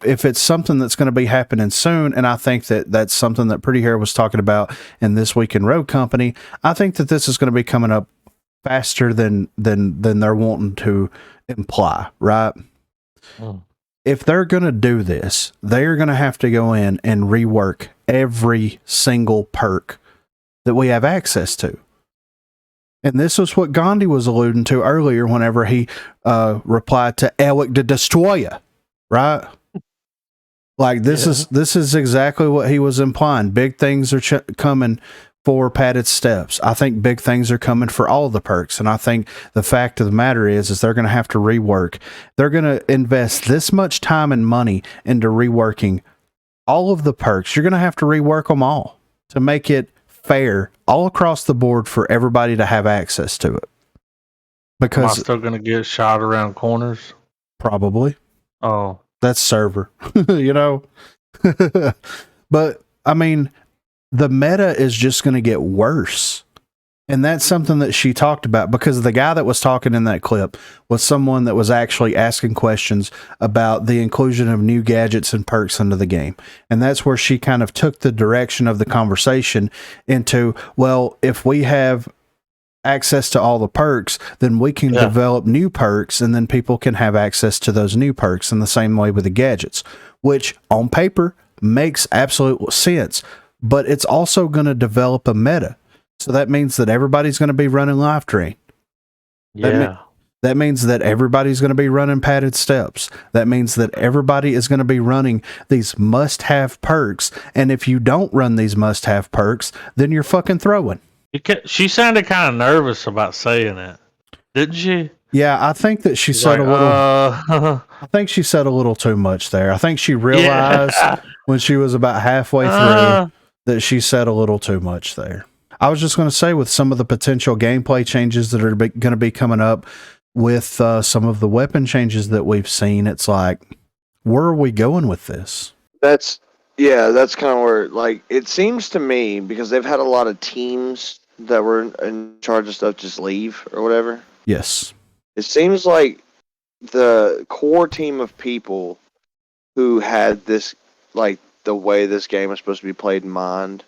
if it's something that's going to be happening soon, and I think that that's something that Pretty Hair was talking about in This Week in Rogue Company, I think that this is going to be coming up faster than they're wanting to imply, right? If they're going to do this, they're going to have to go in and rework every single perk that we have access to. And this is what Gandhi was alluding to earlier whenever he replied to Elwick the Destroyer, right? Like this is exactly what he was implying. Big things are coming for padded steps. I think big things are coming for all of the perks. And I think the fact of the matter is they're going to have to rework. They're going to invest this much time and money into reworking all of the perks. You're going to have to rework them all to make it fair all across the board for everybody to have access to it. Because am I still going to get shot around corners? Probably. Oh, that's server, you know. But I mean, the meta is just going to get worse. And that's something that she talked about, because the guy that was talking in that clip was someone that was actually asking questions about the inclusion of new gadgets and perks into the game. And that's where she kind of took the direction of the conversation into, well, if we have access to all the perks, then we can develop new perks, and then people can have access to those new perks in the same way with the gadgets, which on paper makes absolute sense. But it's also going to develop a meta. So that means that everybody's going to be running Life Drain. That means that everybody's going to be running padded steps. That means that everybody is going to be running these must-have perks. And if you don't run these must-have perks, then you're fucking throwing. She sounded kind of nervous about saying it, didn't she? Yeah, I think that she said a little. I think she said a little too much there. I think she realized when she was about halfway through that she said a little too much there. I was just going to say, with some of the potential gameplay changes that are going to be coming up with some of the weapon changes that we've seen, it's like, where are we going with this? That's kind of where, like, it seems to me, because they've had a lot of teams that were in charge of stuff just leave or whatever. Yes. It seems like the core team of people who had this, like, the way this game is supposed to be played in mind,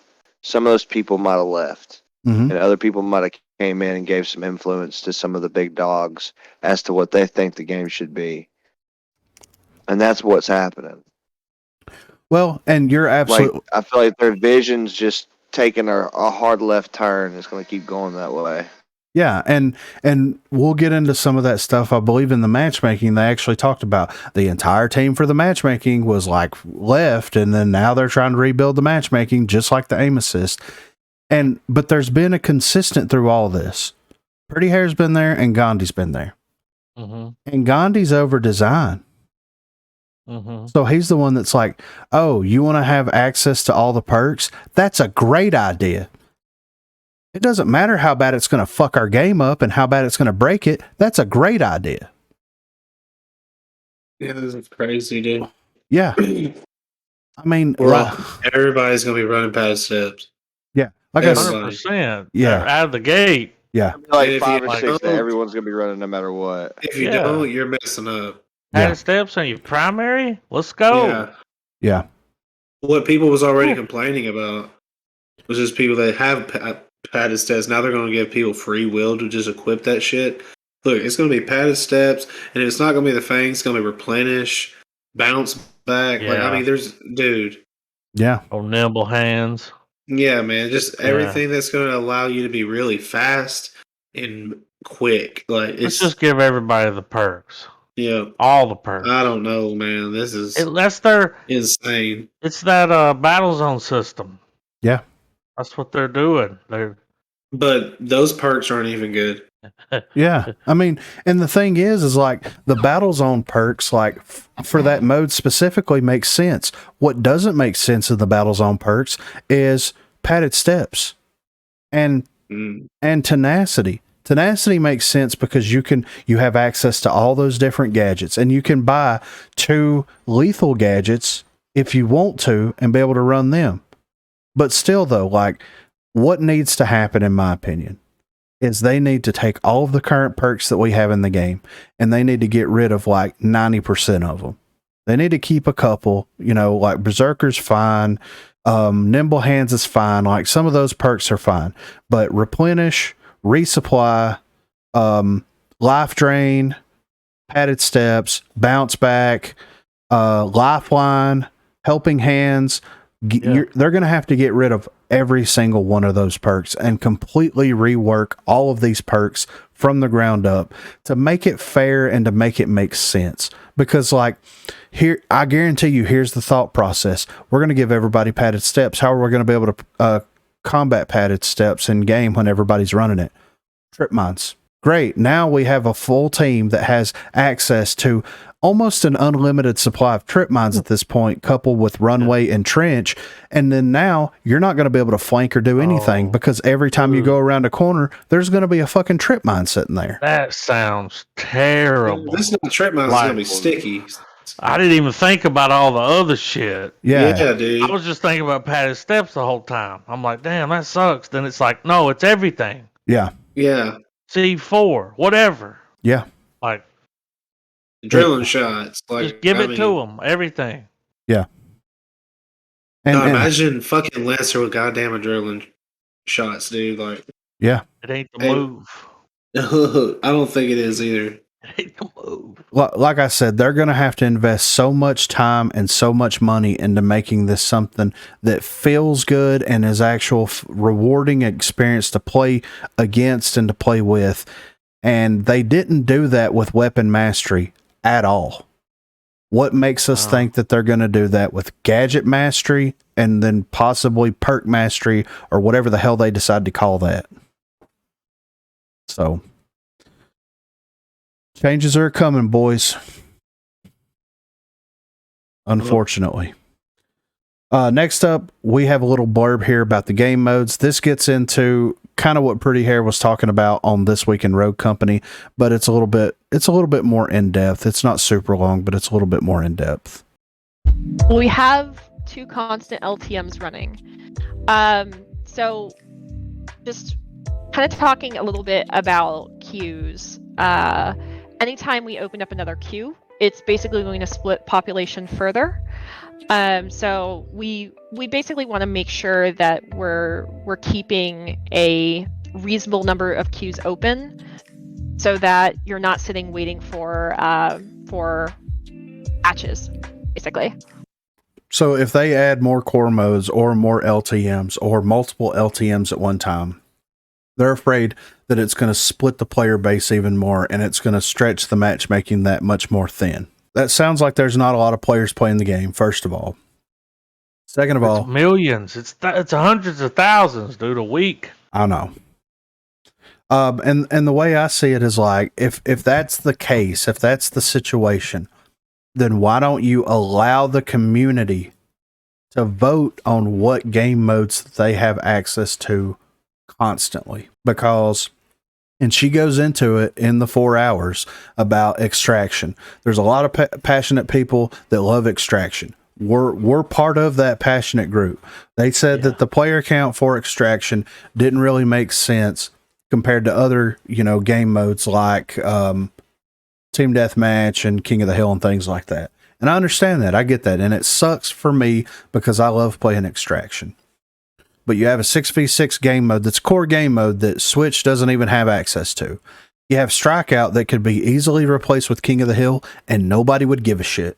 some of those people might have left, and other people might have came in and gave some influence to some of the big dogs as to what they think the game should be. And that's what's happening. Well, and you're absolutely... Like, I feel like their vision's just taking a hard left turn. It's going to keep going that way. Yeah, and we'll get into some of that stuff. I believe in the matchmaking, they actually talked about the entire team for the matchmaking was like left, and then now they're trying to rebuild the matchmaking, just like the aim assist. But there's been a consistent through all this. Pretty Hair's been there, and Gandhi's been there. And Gandhi's over design. So he's the one that's like, oh, you want to have access to all the perks? That's a great idea. It doesn't matter how bad it's going to fuck our game up and how bad it's going to break it. That's a great idea. Yeah, this is crazy, dude. Yeah. I mean, everybody's gonna be running past steps. Yeah, like 100%. Yeah, out of the gate. Yeah, like 5 or 6 that everyone's gonna be running no matter what. If you don't, you're messing up. Padded steps on your primary. Let's go. Yeah. What people was already complaining about was just people that have padded steps. Now they're gonna give people free will to just equip that shit. Look, it's gonna be padded steps, and if it's not gonna be the fangs, it's gonna be replenish, bounce back. Like I mean, there's nimble hands. Yeah, man, just everything that's gonna allow you to be really fast and quick. Like let's just give everybody the perks. Yeah, all the perks. I don't know, man. This is insane. It's that battle zone system. Yeah, that's what they're doing. But those perks aren't even good. Yeah, I mean, and the thing is like the battle zone perks, like for that mode specifically, makes sense. What doesn't make sense of the battle zone perks is padded steps and tenacity. Tenacity makes sense because you have access to all those different gadgets, and you can buy 2 lethal gadgets if you want to and be able to run them. But still, though, like what needs to happen, in my opinion, is they need to take all of the current perks that we have in the game and they need to get rid of like 90% of them. They need to keep a couple, like Berserker's fine. Nimble Hands is fine. Like some of those perks are fine, but replenish, resupply, life drain, padded steps, bounce back, lifeline, helping hands. They're going to have to get rid of every single one of those perks and completely rework all of these perks from the ground up to make it fair and to make it make sense. Because like here, I guarantee you, here's the thought process. We're going to give everybody padded steps. How are we going to be able to combat padded steps in game when everybody's running it? Trip mines. Great. Now we have a full team that has access to almost an unlimited supply of trip mines at this point, coupled with runway and trench. And then now you're not going to be able to flank or do anything because every time you go around a corner, there's going to be a fucking trip mine sitting there. That sounds terrible. This trip mine is going to be sticky. I didn't even think about all the other shit. Yeah, dude. I was just thinking about padded steps the whole time. I'm like, damn, that sucks. Then it's like, no, it's everything. Yeah. C4, whatever. Yeah. Like drilling shots. Like just give it to them. Everything. Yeah. And imagine fucking Lancer with goddamn adrenaline shots, dude. Like, yeah, it ain't the move. I don't think it is either. It ain't the move. Like I said, they're going to have to invest so much time and so much money into making this something that feels good and is actual rewarding experience to play against and to play with. And they didn't do that with weapon mastery at all. What makes us think that they're going to do that with gadget mastery and then possibly perk mastery or whatever the hell they decide to call that? So changes are coming, boys. Unfortunately. Next up, we have a little blurb here about the game modes. This gets into kind of what Pretty Hair was talking about on This Week in Rogue Company, but it's a little bit more in depth. It's not super long, but it's a little bit more in depth. We have 2 constant LTMs running. So just kind of talking a little bit about queues. Anytime we open up another queue, it's basically going to split population further. So we basically want to make sure that we're keeping a reasonable number of queues open, so that you're not sitting waiting for matches, basically. So if they add more core modes or more LTMs or multiple LTMs at one time, they're afraid that it's going to split the player base even more and it's going to stretch the matchmaking that much more thin. That sounds like there's not a lot of players playing the game, first of all. Second of all, millions. It's hundreds of thousands, dude, a week. I know. And the way I see it is like, if that's the case, if that's the situation, then why don't you allow the community to vote on what game modes they have access to constantly because, and she goes into it in the 4 hours about extraction. There's a lot of passionate people that love extraction. We're part of that passionate group. They said that the player count for extraction didn't really make sense compared to other, game modes like Team Deathmatch and King of the Hill and things like that. And I understand that. I get that. And it sucks for me because I love playing extraction. But you have a 6v6 game mode that's core game mode that Switch doesn't even have access to. You have Strikeout that could be easily replaced with King of the Hill and nobody would give a shit.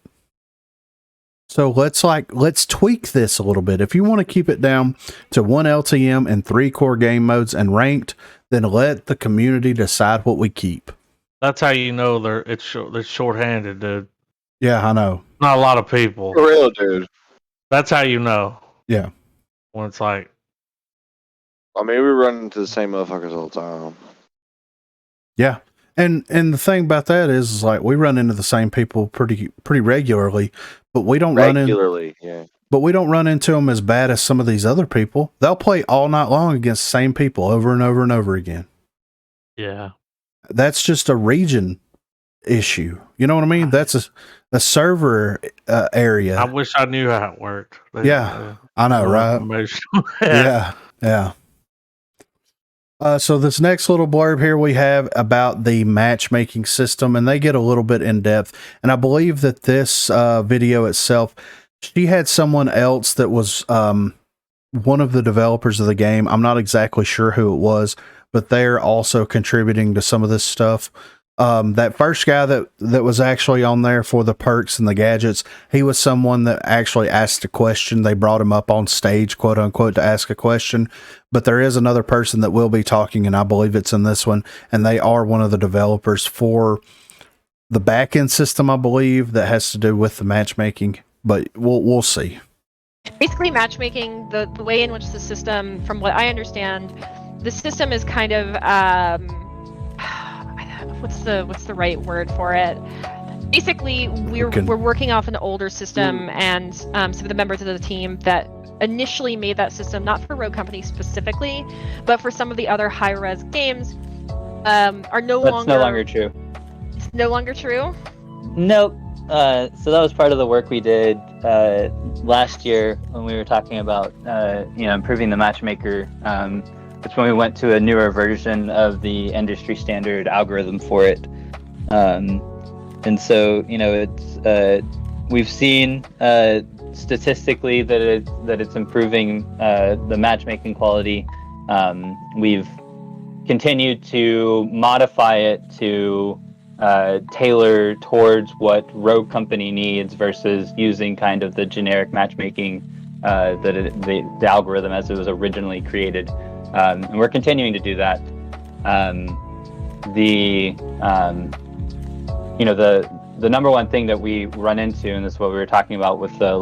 So let's tweak this a little bit. If you want to keep it down to 1 LTM and 3 core game modes and ranked, then let the community decide what we keep. That's how you know they're shorthanded, dude. Yeah, I know. Not a lot of people. For real, dude. That's how you know. Yeah. When it's like, I mean, we run into the same motherfuckers all the time. Yeah. And the thing about that is like we run into the same people pretty regularly, but we don't run into them as bad as some of these other people. They'll play all night long against the same people over and over and over again. yeah. That's just a region issue. You know what I mean? That's a server area. I wish I knew how it worked. I know, right? Yeah. So this next little blurb here we have about the matchmaking system, and they get a little bit in depth. And I believe that this video itself, she had someone else that was one of the developers of the game. I'm not exactly sure who it was, but they're also contributing to some of this stuff. That first guy that was actually on there for the perks and the gadgets, he was someone that actually asked a question. They brought him up on stage, quote unquote, to ask a question. But there is another person that will be talking, and I believe it's in this one, and they are one of the developers for the back-end system, I believe, that has to do with the matchmaking. But we'll see. Basically, matchmaking, the way in which the system, from what I understand, the system is kind of what's the right word for it? Basically, we're working off an older system, and some of the members of the team that initially made that system, not for Rogue Company specifically, but for some of the other high-res games, are no longer. That's no longer true. It's no longer true? Nope. So that was part of the work we did last year when we were talking about improving the matchmaker. It's when we went to a newer version of the industry standard algorithm for it. And so, it's we've seen statistically that it's improving the matchmaking quality. We've continued to modify it to tailor towards what Rogue Company needs versus using kind of the generic matchmaking the algorithm as it was originally created. And we're continuing to do that. The number one thing that we run into, and this is what we were talking about with the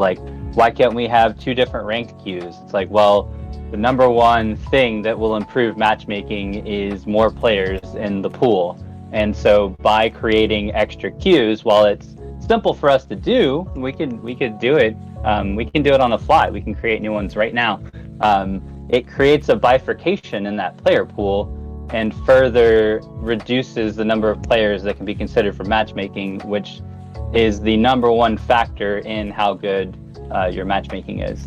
why can't we have 2 different ranked queues? It's like, well, the number one thing that will improve matchmaking is more players in the pool. And so by creating extra queues, while it's simple for us to do, we could do it. We can do it on the fly. We can create new ones right now. It creates a bifurcation in that player pool and further reduces the number of players that can be considered for matchmaking, which is the number one factor in how good your matchmaking is.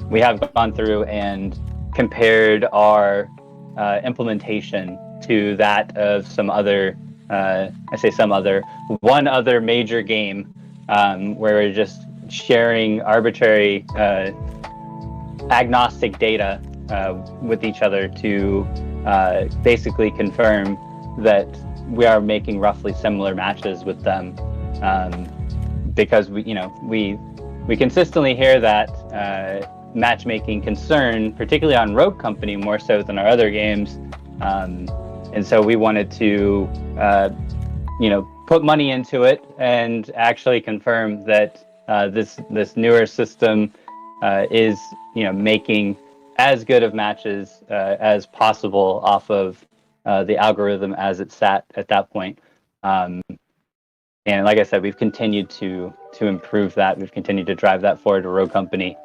We have gone through and compared our implementation to that of one other major game where we're just sharing arbitrary agnostic data with each other to basically confirm that we are making roughly similar matches with them, because we consistently hear that matchmaking concern, particularly on Rogue Company, more so than our other games, and so we wanted to put money into it and actually confirm that this newer system is making as good of matches as possible off of the algorithm as it sat at that point. And like I said, we've continued to improve that. We've continued to drive that forward to Rogue Company.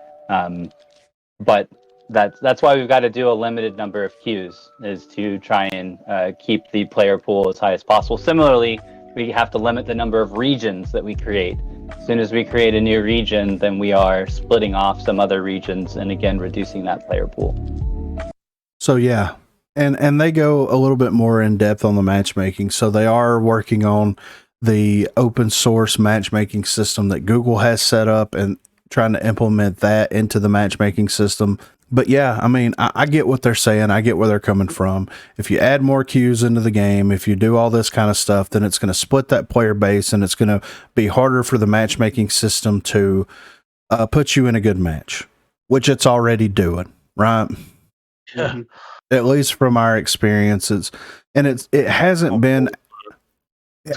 But that's why we've got to do a limited number of queues, is to try and keep the player pool as high as possible. Similarly, we have to limit the number of regions that we create. As soon as we create a new region, then we are splitting off some other regions and again reducing that player pool. So yeah, and they go a little bit more in depth on the matchmaking. So they are working on the open source matchmaking system that Google has set up and trying to implement that into the matchmaking system. But yeah, I mean, I get what they're saying. I get where they're coming from. If you add more queues into the game, if you do all this kind of stuff, then it's going to split that player base, and it's going to be harder for the matchmaking system to put you in a good match, which it's already doing, right? Yeah. At least from our experiences, and it hasn't been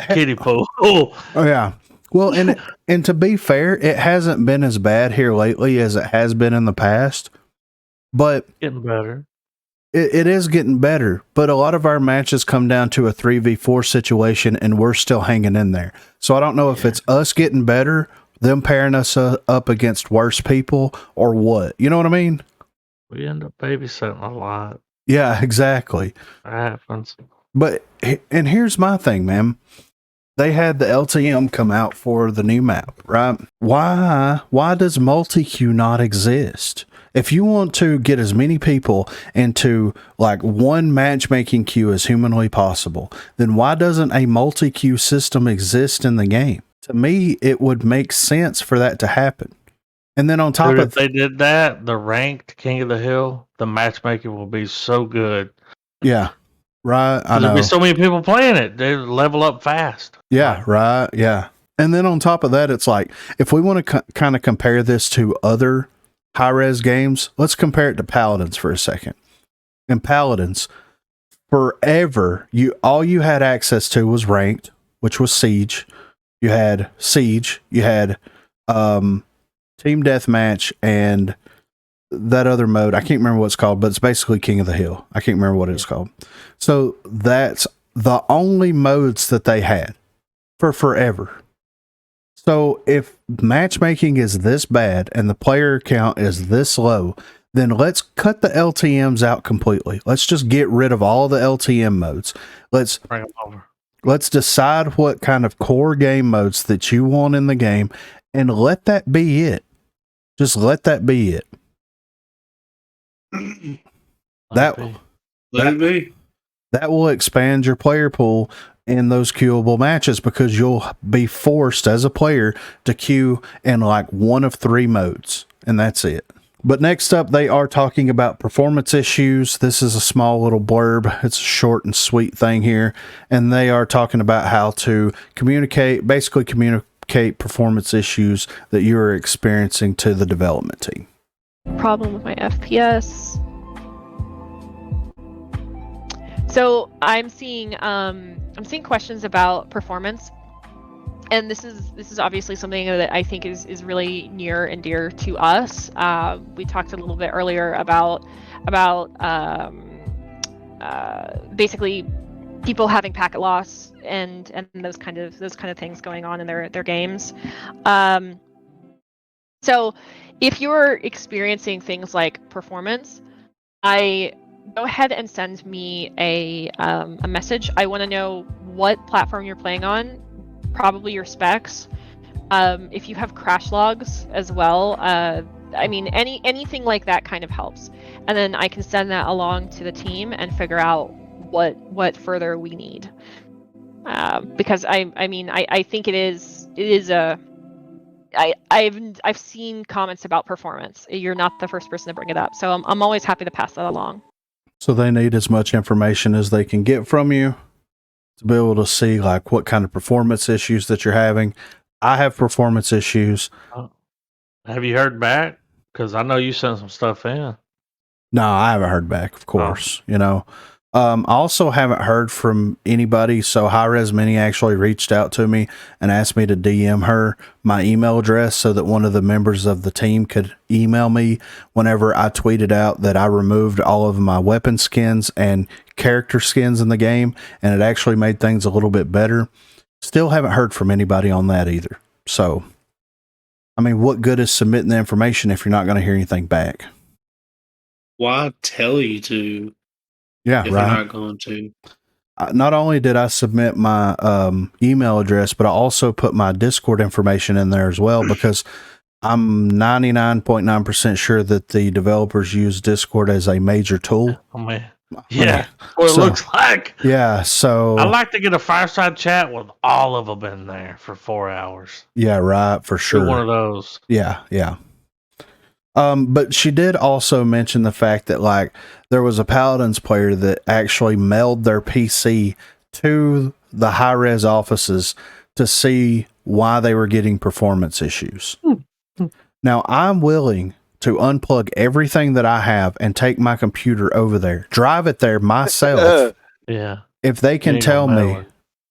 Kiddie pool. Oh yeah. Well, and to be fair, it hasn't been as bad here lately as it has been in the past. But Getting better. It is getting better. But a lot of our matches come down to a 3v4 situation, and we're still hanging in there. So I don't know if it's us getting better, them pairing us up against worse people, or what. You know what I mean? We end up babysitting a lot. Yeah, exactly. That happens. But, and here's my thing, man. They had the LTM come out for the new map, right? Why does multi-queue not exist? If you want to get as many people into like one matchmaking queue as humanly possible, then why doesn't a multi-queue system exist in the game? To me, it would make sense for that to happen. And then on top Dude, of if they did that, the ranked King of the Hill, the matchmaking will be so good. Yeah. Right. I know. There'll be so many people playing it. They level up fast. Yeah. Right. Yeah. And then on top of that, it's like, if we want to kind of compare this to other high-res games, let's compare it to Paladins for a second. In Paladins, forever, all you had access to was ranked, which was Siege. You had Siege, you had Team Deathmatch, and that other mode, I can't remember what it's called, but it's basically King of the Hill. I can't remember what it's called. So that's the only modes that they had for forever. So if matchmaking is this bad and the player count is this low, then let's cut the LTMs out completely. Let's just get rid of all the LTM modes. Let's Bring them over. Let's decide what kind of core game modes that you want in the game, and let that be it. Just let that be it. That will expand your player pool in those queuable matches, because you'll be forced as a player to queue in like one of 3 modes, and that's it. But next up, they are talking about performance issues. This is a small little blurb. It's a short and sweet thing here. And they are talking about how to communicate performance issues that you are experiencing to the development team. Problem with my FPS. So I'm seeing questions about performance, and this is obviously something that I think is really near and dear to us. We talked a little bit earlier about basically people having packet loss and those kind of things going on in their games. So if you're experiencing things like performance, go ahead and send me a message. I want to know what platform you're playing on, probably your specs. If you have crash logs as well, I mean, anything like that kind of helps. And then I can send that along to the team and figure out what further we need. Because I think it is a. I've seen comments about performance. You're not the first person to bring it up, so I'm always happy to pass that along. So they need as much information as they can get from you to be able to see like what kind of performance issues that you're having. I have performance issues. Have you heard back? Because I know you sent some stuff in. No, I haven't heard back, of course. You know, I also haven't heard from anybody. So High Res Mini actually reached out to me and asked me to DM her my email address so that one of the members of the team could email me whenever I tweeted out that I removed all of my weapon skins and character skins in the game, and it actually made things a little bit better. Still haven't heard from anybody on that either. So, I mean, what good is submitting the information if you're not going to hear anything back? why tell you to Yeah, if right. they're not going to? Not only did I submit my email address, but I also put my Discord information in there as well, because I'm 99.9% sure that the developers use Discord as a major tool. Oh man, yeah, what it So- looks like. Yeah, so I'd like to get a fireside chat with all of them in there for 4 hours. yeah, right, for Do one sure. of those. Yeah. But she did also mention the fact that like there was a Paladins player that actually mailed their PC to the high res offices to see why they were getting performance issues. Now I'm willing to unplug everything that I have and take my computer over there, drive it there myself. Yeah. If they can ain't tell gonna me, mail it.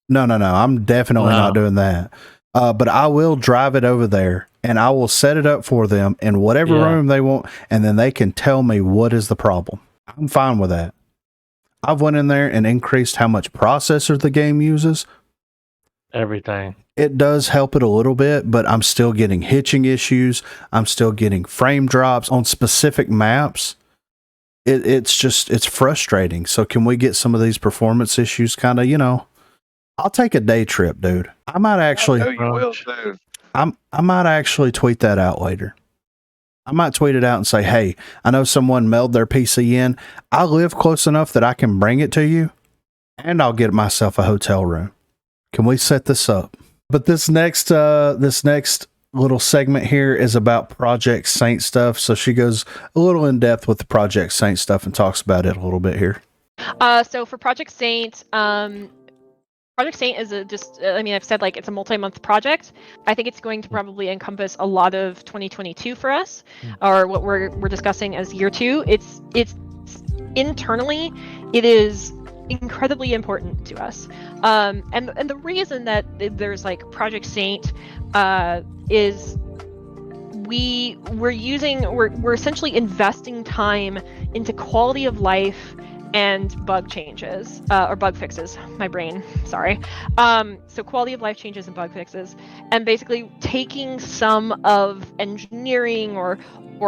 no, I'm definitely not doing that. But I will drive it over there and I will set it up for them in whatever room they want. And then they can tell me what is the problem. I'm fine with that. I've went in there and increased how much processor the game uses. Everything. It does help it a little bit, but I'm still getting hitching issues. I'm still getting frame drops on specific maps. It's frustrating. So can we get some of these performance issues kind of, I'll take a day trip, dude. I might actually, I know you will, dude. I might actually tweet that out later. I might tweet it out and say, hey, I know someone mailed their PC in. I live close enough that I can bring it to you and I'll get myself a hotel room. Can we set this up? But this next little segment here is about Project Saint stuff. So she goes a little in depth with the Project Saint stuff and talks about it a little bit here. So for Project Saint, Project Saint is I've said like it's a multi-month project. I think it's going to probably encompass a lot of 2022 for us, or what we're discussing as year 2. It's internally, it is incredibly important to us. And the reason that there's like Project Saint is we're essentially investing time into quality of life and bug changes, or bug fixes, my brain, sorry. So quality of life changes and bug fixes, and basically taking some of engineering or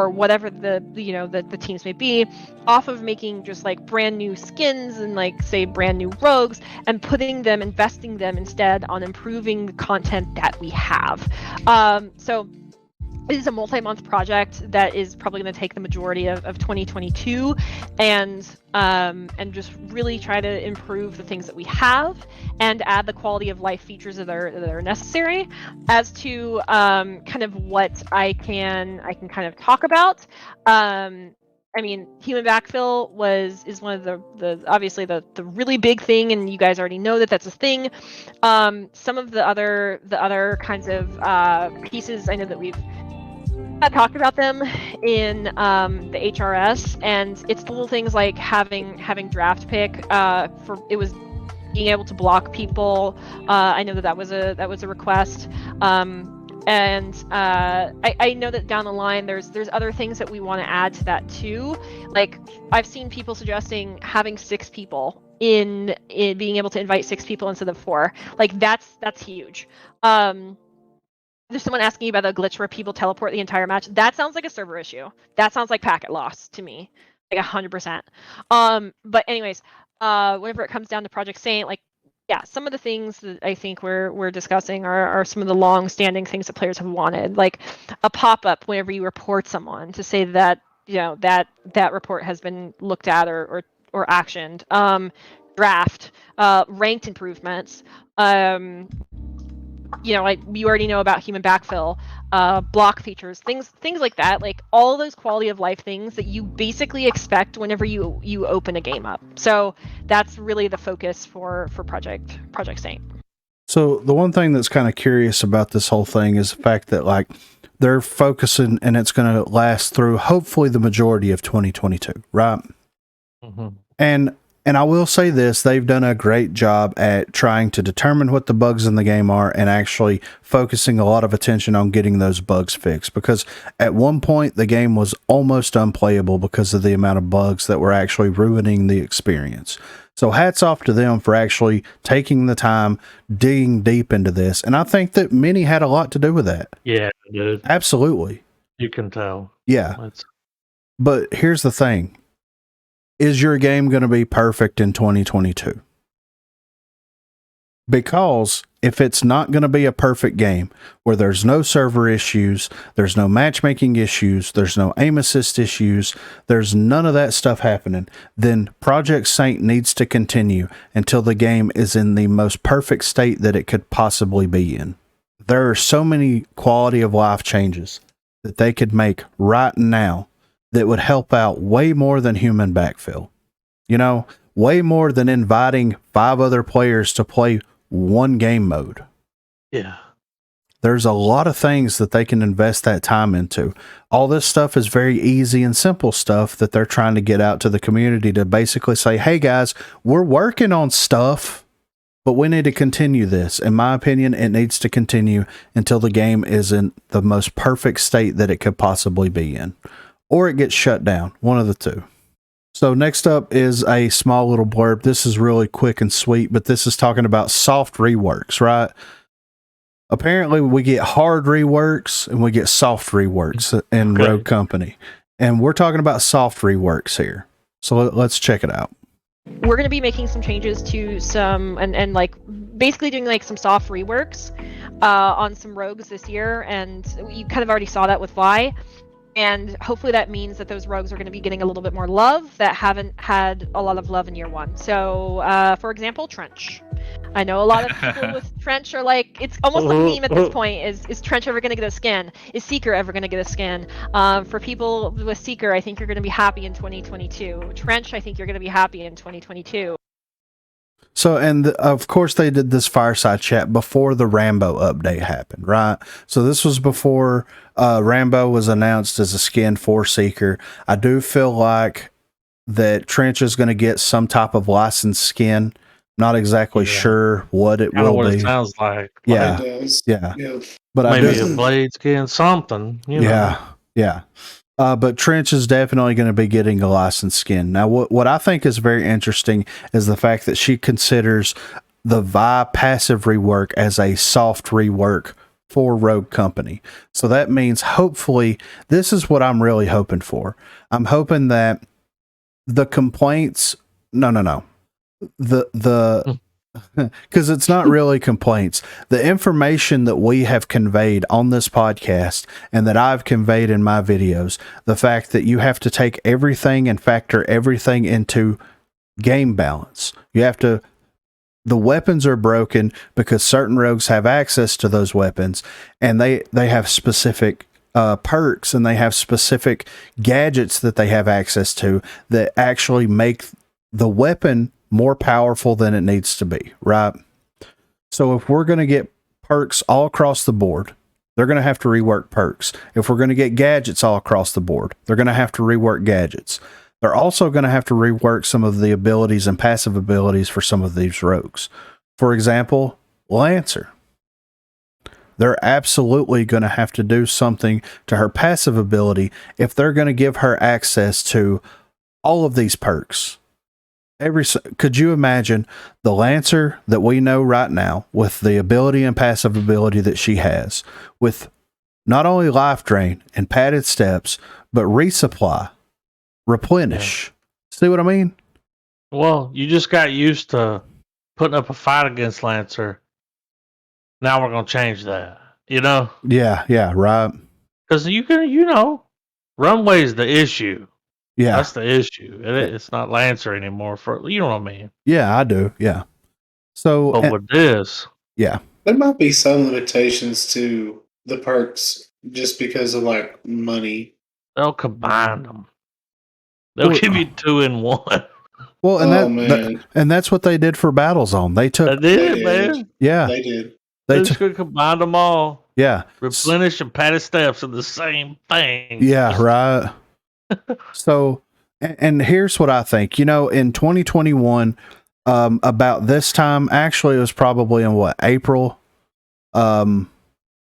whatever the teams may be off of making just like brand new skins and like say brand new rogues, and investing them instead on improving the content that we have. So it is a multi-month project that is probably going to take the majority of 2022, and just really try to improve the things that we have and add the quality of life features that are necessary. As to kind of what I can kind of talk about. I mean, human backfill is one of the obviously the really big thing, and you guys already know that that's a thing. Some of the other kinds of pieces, I know that we've talked about them in the HRS, and it's little things like having draft pick it was being able to block people. I know that was a request. And I know that down the line there's other things that we want to add to that too. Like I've seen people suggesting having 6 people in being able to invite 6 people instead of 4. Like that's huge. There's someone asking about a glitch where people teleport the entire match. That sounds like a server issue. That sounds like packet loss to me, like 100%. But anyways, whenever it comes down to Project Saint, like, yeah, some of the things that I think we're discussing are some of the long-standing things that players have wanted, like a pop-up whenever you report someone to say that that report has been looked at or actioned. Draft, ranked improvements. You already know about human backfill, block features, things like that, like all those quality of life things that you basically expect whenever you open a game up. So that's really the focus for Project Saint. So the one thing that's kind of curious about this whole thing is the fact that like they're focusing, and it's going to last through hopefully the majority of 2022, right? Mm-hmm. And I will say this, they've done a great job at trying to determine what the bugs in the game are and actually focusing a lot of attention on getting those bugs fixed, because at one point the game was almost unplayable because of the amount of bugs that were actually ruining the experience. So hats off to them for actually taking the time, digging deep into this. And I think that many had a lot to do with that. Yeah, dude. Absolutely. You can tell. Yeah. But here's the thing. is your game going to be perfect in 2022? Because if it's not going to be a perfect game where there's no server issues, there's no matchmaking issues, there's no aim assist issues, there's none of that stuff happening, then Project Saint needs to continue until the game is in the most perfect state that it could possibly be in. There are so many quality of life changes that they could make right now that would help out way more than human backfill. You know, way more than inviting 5 other players to play one game mode. Yeah. There's a lot of things that they can invest that time into. All this stuff is very easy and simple stuff that they're trying to get out to the community to basically say, hey guys, we're working on stuff, but we need to continue this. In my opinion, it needs to continue until the game is in the most perfect state that it could possibly be in. Or it gets shut down. One of the two. So next up is a small little blurb. This is really quick and sweet, but this is talking about soft reworks, right? Apparently we get hard reworks and we get soft reworks in Rogue Company. And we're talking about soft reworks here. So let's check it out. We're going to be making some changes to some, and like basically doing like some soft reworks on some rogues this year. And you kind of already saw that with Vi. And hopefully that means that those rogues are going to be getting a little bit more love that haven't had a lot of love in year 1. So, for example, Trench. I know a lot of people with Trench are like, it's almost a meme at this point. Is Trench ever going to get a skin? Is Seeker ever going to get a skin? For people with Seeker, I think you're going to be happy in 2022. Trench, I think you're going to be happy in 2022. So, and of course they did this Fireside Chat before the Rambo update happened, right? So this was before Rambo was announced as a skin for Seeker. I do feel like that Trench is going to get some type of licensed skin. Not exactly sure what it will what be. It sounds like. Yeah. Yeah. But maybe a blade skin, something. You know. Yeah. But Trench is definitely going to be getting a licensed skin. Now, what I think is very interesting is the fact that she considers the Vi passive rework as a soft rework for Rogue Company. So that means hopefully, this is what I'm really hoping for. I'm hoping that the complaints, no. Because it's not really complaints. The information that we have conveyed on this podcast and that I've conveyed in my videos, the fact that you have to take everything and factor everything into game balance. You have to, the weapons are broken because certain rogues have access to those weapons and they have specific perks and they have specific gadgets that they have access to that actually make the weapon more powerful than it needs to be, right? So if we're going to get perks all across the board, they're going to have to rework perks. If we're going to get gadgets all across the board, they're going to have to rework gadgets. They're also going to have to rework some of the abilities and passive abilities for some of these rogues. For example, Lancer. They're absolutely going to have to do something to her passive ability if they're going to give her access to all of these perks. Could you imagine the Lancer that we know right now with the ability and passive ability that she has with not only life drain and padded steps, but resupply, replenish. See what I mean? Well, you just got used to putting up a fight against Lancer. Now we're going to change that, you know? Yeah, right. Because runway's the issue. Yeah. That's the issue. It's not Lancer anymore. You know what I mean? Yeah, I do. Yeah. So, but with this, yeah, there might be some limitations to the perks just because of like money. They'll combine them. They'll give you 2 in 1. Well, and that's what they did for Battlezone. They took. They did, man. Yeah, they did. They just could combine them all. Yeah, replenish and padded steps are the same thing. Yeah, right. So, and here's what I think. In 2021, about this time, actually, it was probably in April,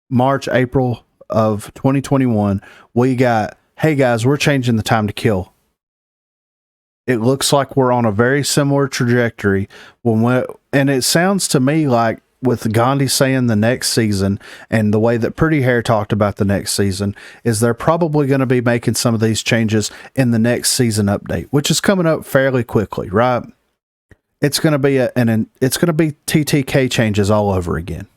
March, April of 2021. We got, hey guys, we're changing the time to kill. It looks like we're on a very similar trajectory and it sounds to me like with Gandhi saying the next season, and the way that Pretty Hair talked about the next season, is they're probably going to be making some of these changes in the next season update, which is coming up fairly quickly, right? It's going to be it's going to be TTK changes all over again.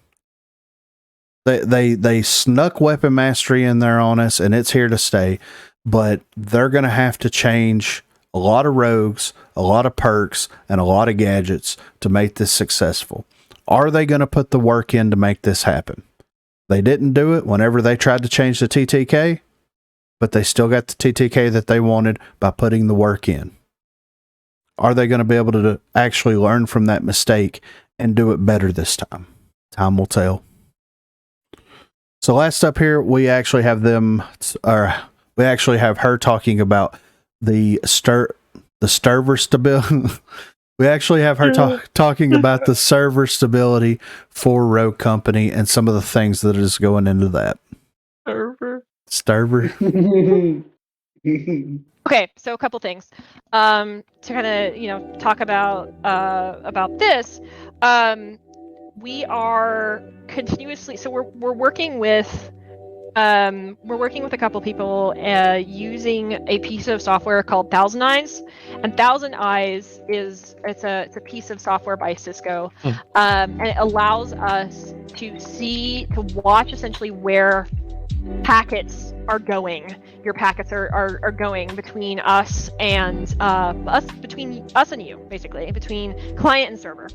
They snuck weapon mastery in there on us, and it's here to stay. But they're going to have to change a lot of rogues, a lot of perks, and a lot of gadgets to make this successful. Are they going to put the work in to make this happen? They didn't do it whenever they tried to change the TTK, but they still got the TTK that they wanted by putting the work in. Are they going to be able to actually learn from that mistake and do it better this time? Time will tell. So last up here, we actually have her talking about the server stability. We actually have her talking about the server stability for Rogue Company and some of the things that is going into that. Server. Okay, so a couple things to kind of talk about this. We are continuously, so we're working with a couple people using a piece of software called Thousand Eyes, and Thousand Eyes it's a piece of software by Cisco, and it allows us to watch essentially where packets are going. Your packets are going between us and between us and you, basically, between client and server.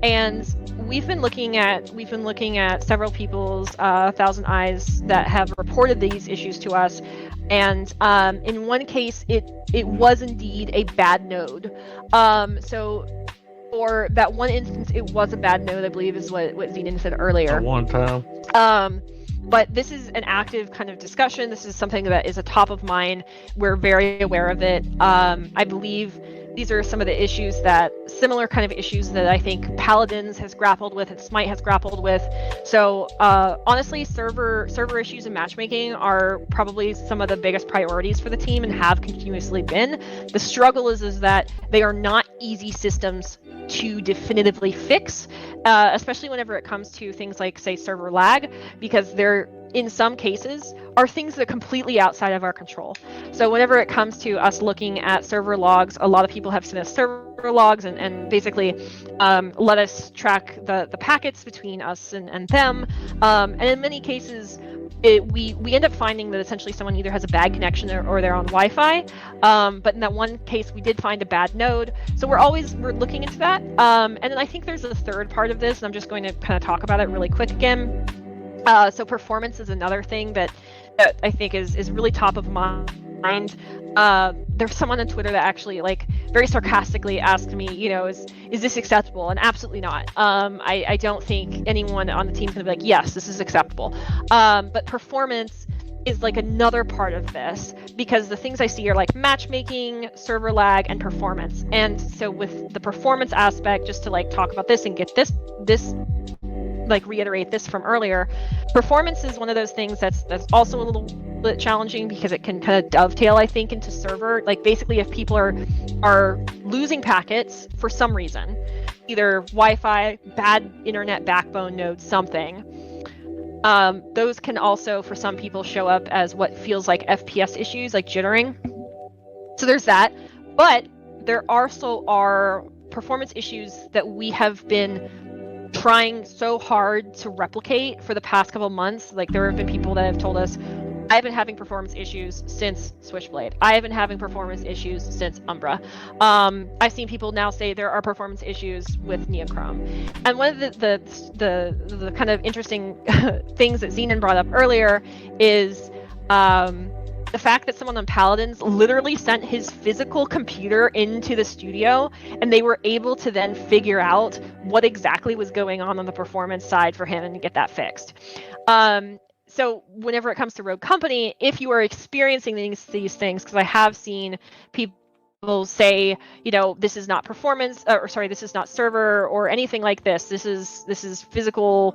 And we've been looking at several people's Thousand Eyes that have reported these issues to us, and in one case it was indeed a bad node. So for that one instance, it was a bad node, I believe, is what Zenon said earlier. At one time. But this is an active kind of discussion. This is something that is a top of mind. We're very aware of it. I believe these are some of the similar kind of issues that I think Paladins has grappled with and Smite has grappled with. So honestly, server issues and matchmaking are probably some of the biggest priorities for the team and have continuously been. The struggle is that they are not easy systems to definitively fix, especially whenever it comes to things like, say, server lag, because they're, in some cases, are things that are completely outside of our control. So whenever it comes to us looking at server logs, a lot of people have sent us server logs and basically let us track the packets between us and them. And in many cases, we end up finding that essentially someone either has a bad connection or they're on Wi-Fi. But in that one case, we did find a bad node. So we're looking into that. And then I think there's a third part of this, and I'm just going to kind of talk about it really quick again. So performance is another thing that I think is really top of mind. There's someone on Twitter that actually very sarcastically asked me, is this acceptable? And absolutely not. I don't think anyone on the team is going to be like, yes, this is acceptable. But performance is another part of this, because the things I see are matchmaking, server lag, and performance. And so with the performance aspect, just to talk about this and get this reiterate this from earlier, performance is one of those things that's also a little bit challenging, because it can kind of dovetail, I think, into server. Basically, if people are losing packets for some reason, either Wi-Fi, bad internet backbone node, something, those can also, for some people, show up as what feels like FPS issues, like jittering. So there's that. But there also are performance issues that we have been trying so hard to replicate for the past couple months. There have been people that have told us, I've been having performance issues since Switchblade. I have been having performance issues since Umbra. I've seen people now say there are performance issues with Neochrome. And one of the kind of interesting things that Zenon brought up earlier is the fact that someone on Paladins literally sent his physical computer into the studio, and they were able to then figure out what exactly was going on the performance side for him and get that fixed. So whenever it comes to Rogue Company, if you are experiencing these things, because I have seen people say, this is not performance, this is not server or anything like this. This is physical,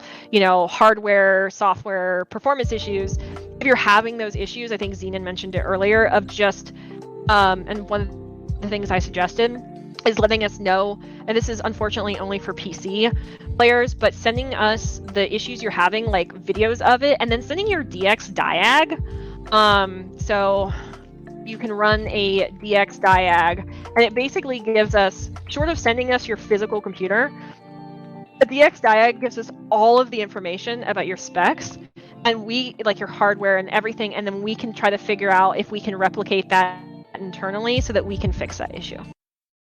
hardware, software, performance issues. If you're having those issues, I think Zenon mentioned it earlier, of just, and one of the things I suggested is letting us know, and this is unfortunately only for PC players, but sending us the issues you're having, like videos of it, and then sending your DX diag. So you can run a DX diag, and it basically gives us, short of sending us your physical computer, a DX diag gives us all of the information about your specs, and we, like your hardware and everything, and then we can try to figure out if we can replicate that internally so that we can fix that issue.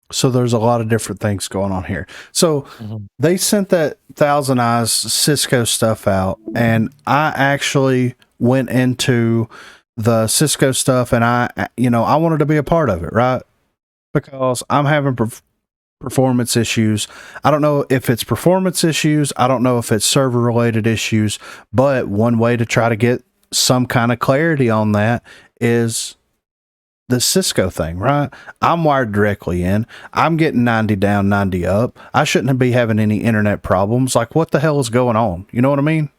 So there's a lot of different things going on here. So they sent that Thousand Eyes Cisco stuff out, and I actually went into the Cisco stuff, and I wanted to be a part of it, right? Because I'm having performance issues. I don't know if it's performance issues. I don't know if it's server related issues, but one way to try to get some kind of clarity on that is the Cisco thing, right? I'm wired directly in. I'm getting 90 down, 90 up. I shouldn't be having any internet problems. Like, what the hell is going on? You know what I mean?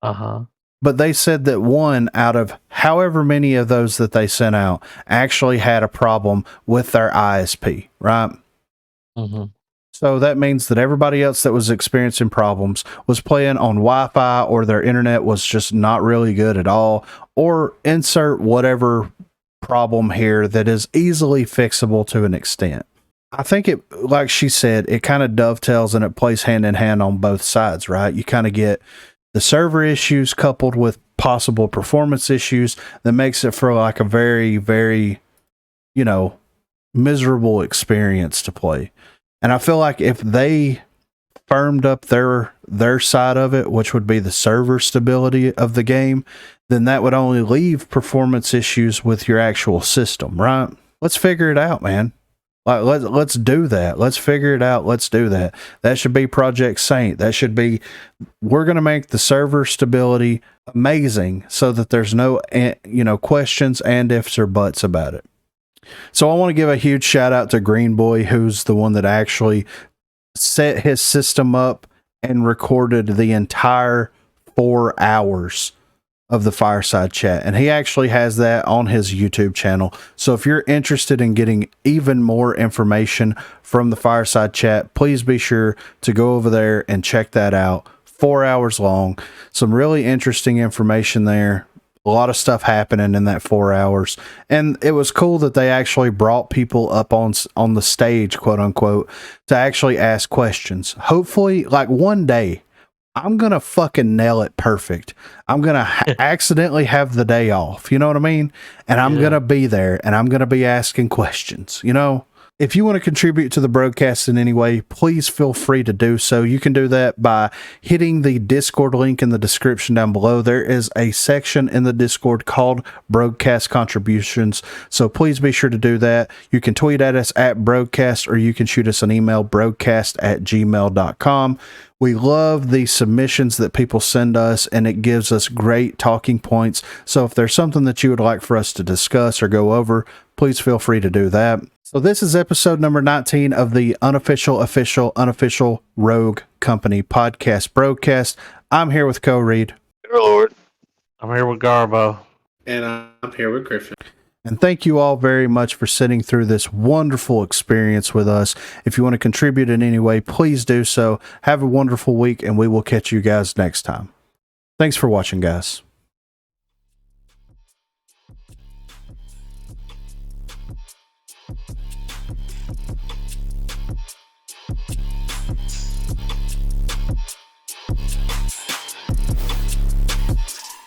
But they said that one out of however many of those that they sent out actually had a problem with their ISP, right? So that means that everybody else that was experiencing problems was playing on Wi-Fi, or their internet was just not really good at all, or insert whatever problem here that is easily fixable to an extent. I think it, like she said, it kind of dovetails and it plays hand in hand on both sides, right? You kind of get the server issues coupled with possible performance issues that makes it for like a very, very, miserable experience to play. And I feel like if they firmed up their side of it, which would be the server stability of the game, then that would only leave performance issues with your actual system, right? Let's figure it out, man. Like, let's do that. Let's figure it out. Let's do that. That should be Project Saint. That should be, we're going to make the server stability amazing so that there's no, questions and ifs or buts about it. So I want to give a huge shout out to Green Boy, who's the one that actually set his system up and recorded the entire 4 hours of the Fireside Chat. And he actually has that on his YouTube channel. So if you're interested in getting even more information from the Fireside Chat, please be sure to go over there and check that out. 4 hours long. Some really interesting information there. A lot of stuff happening in that 4 hours. And it was cool that they actually brought people up on the stage, quote unquote, to actually ask questions. Hopefully, like one day, I'm going to fucking nail it perfect. I'm going to accidentally have the day off. You know what I mean? And I'm going to be there and I'm going to be asking questions, If you want to contribute to the broadcast in any way, please feel free to do so. You can do that by hitting the Discord link in the description down below. There is a section in the Discord called Broguecast Contributions, so please be sure to do that. You can tweet at us at Broguecast, or you can shoot us an email, broguecast@gmail.com. We love the submissions that people send us, and it gives us great talking points. So if there's something that you would like for us to discuss or go over, please feel free to do that. So this is episode number 19 of the unofficial Rogue Company podcast Broguecast. I'm here with Reed. Dear Lord. I'm here with Garbo. And I'm here with Griffin. And thank you all very much for sitting through this wonderful experience with us. If you want to contribute in any way, please do so. Have a wonderful week, and we will catch you guys next time. Thanks for watching, guys.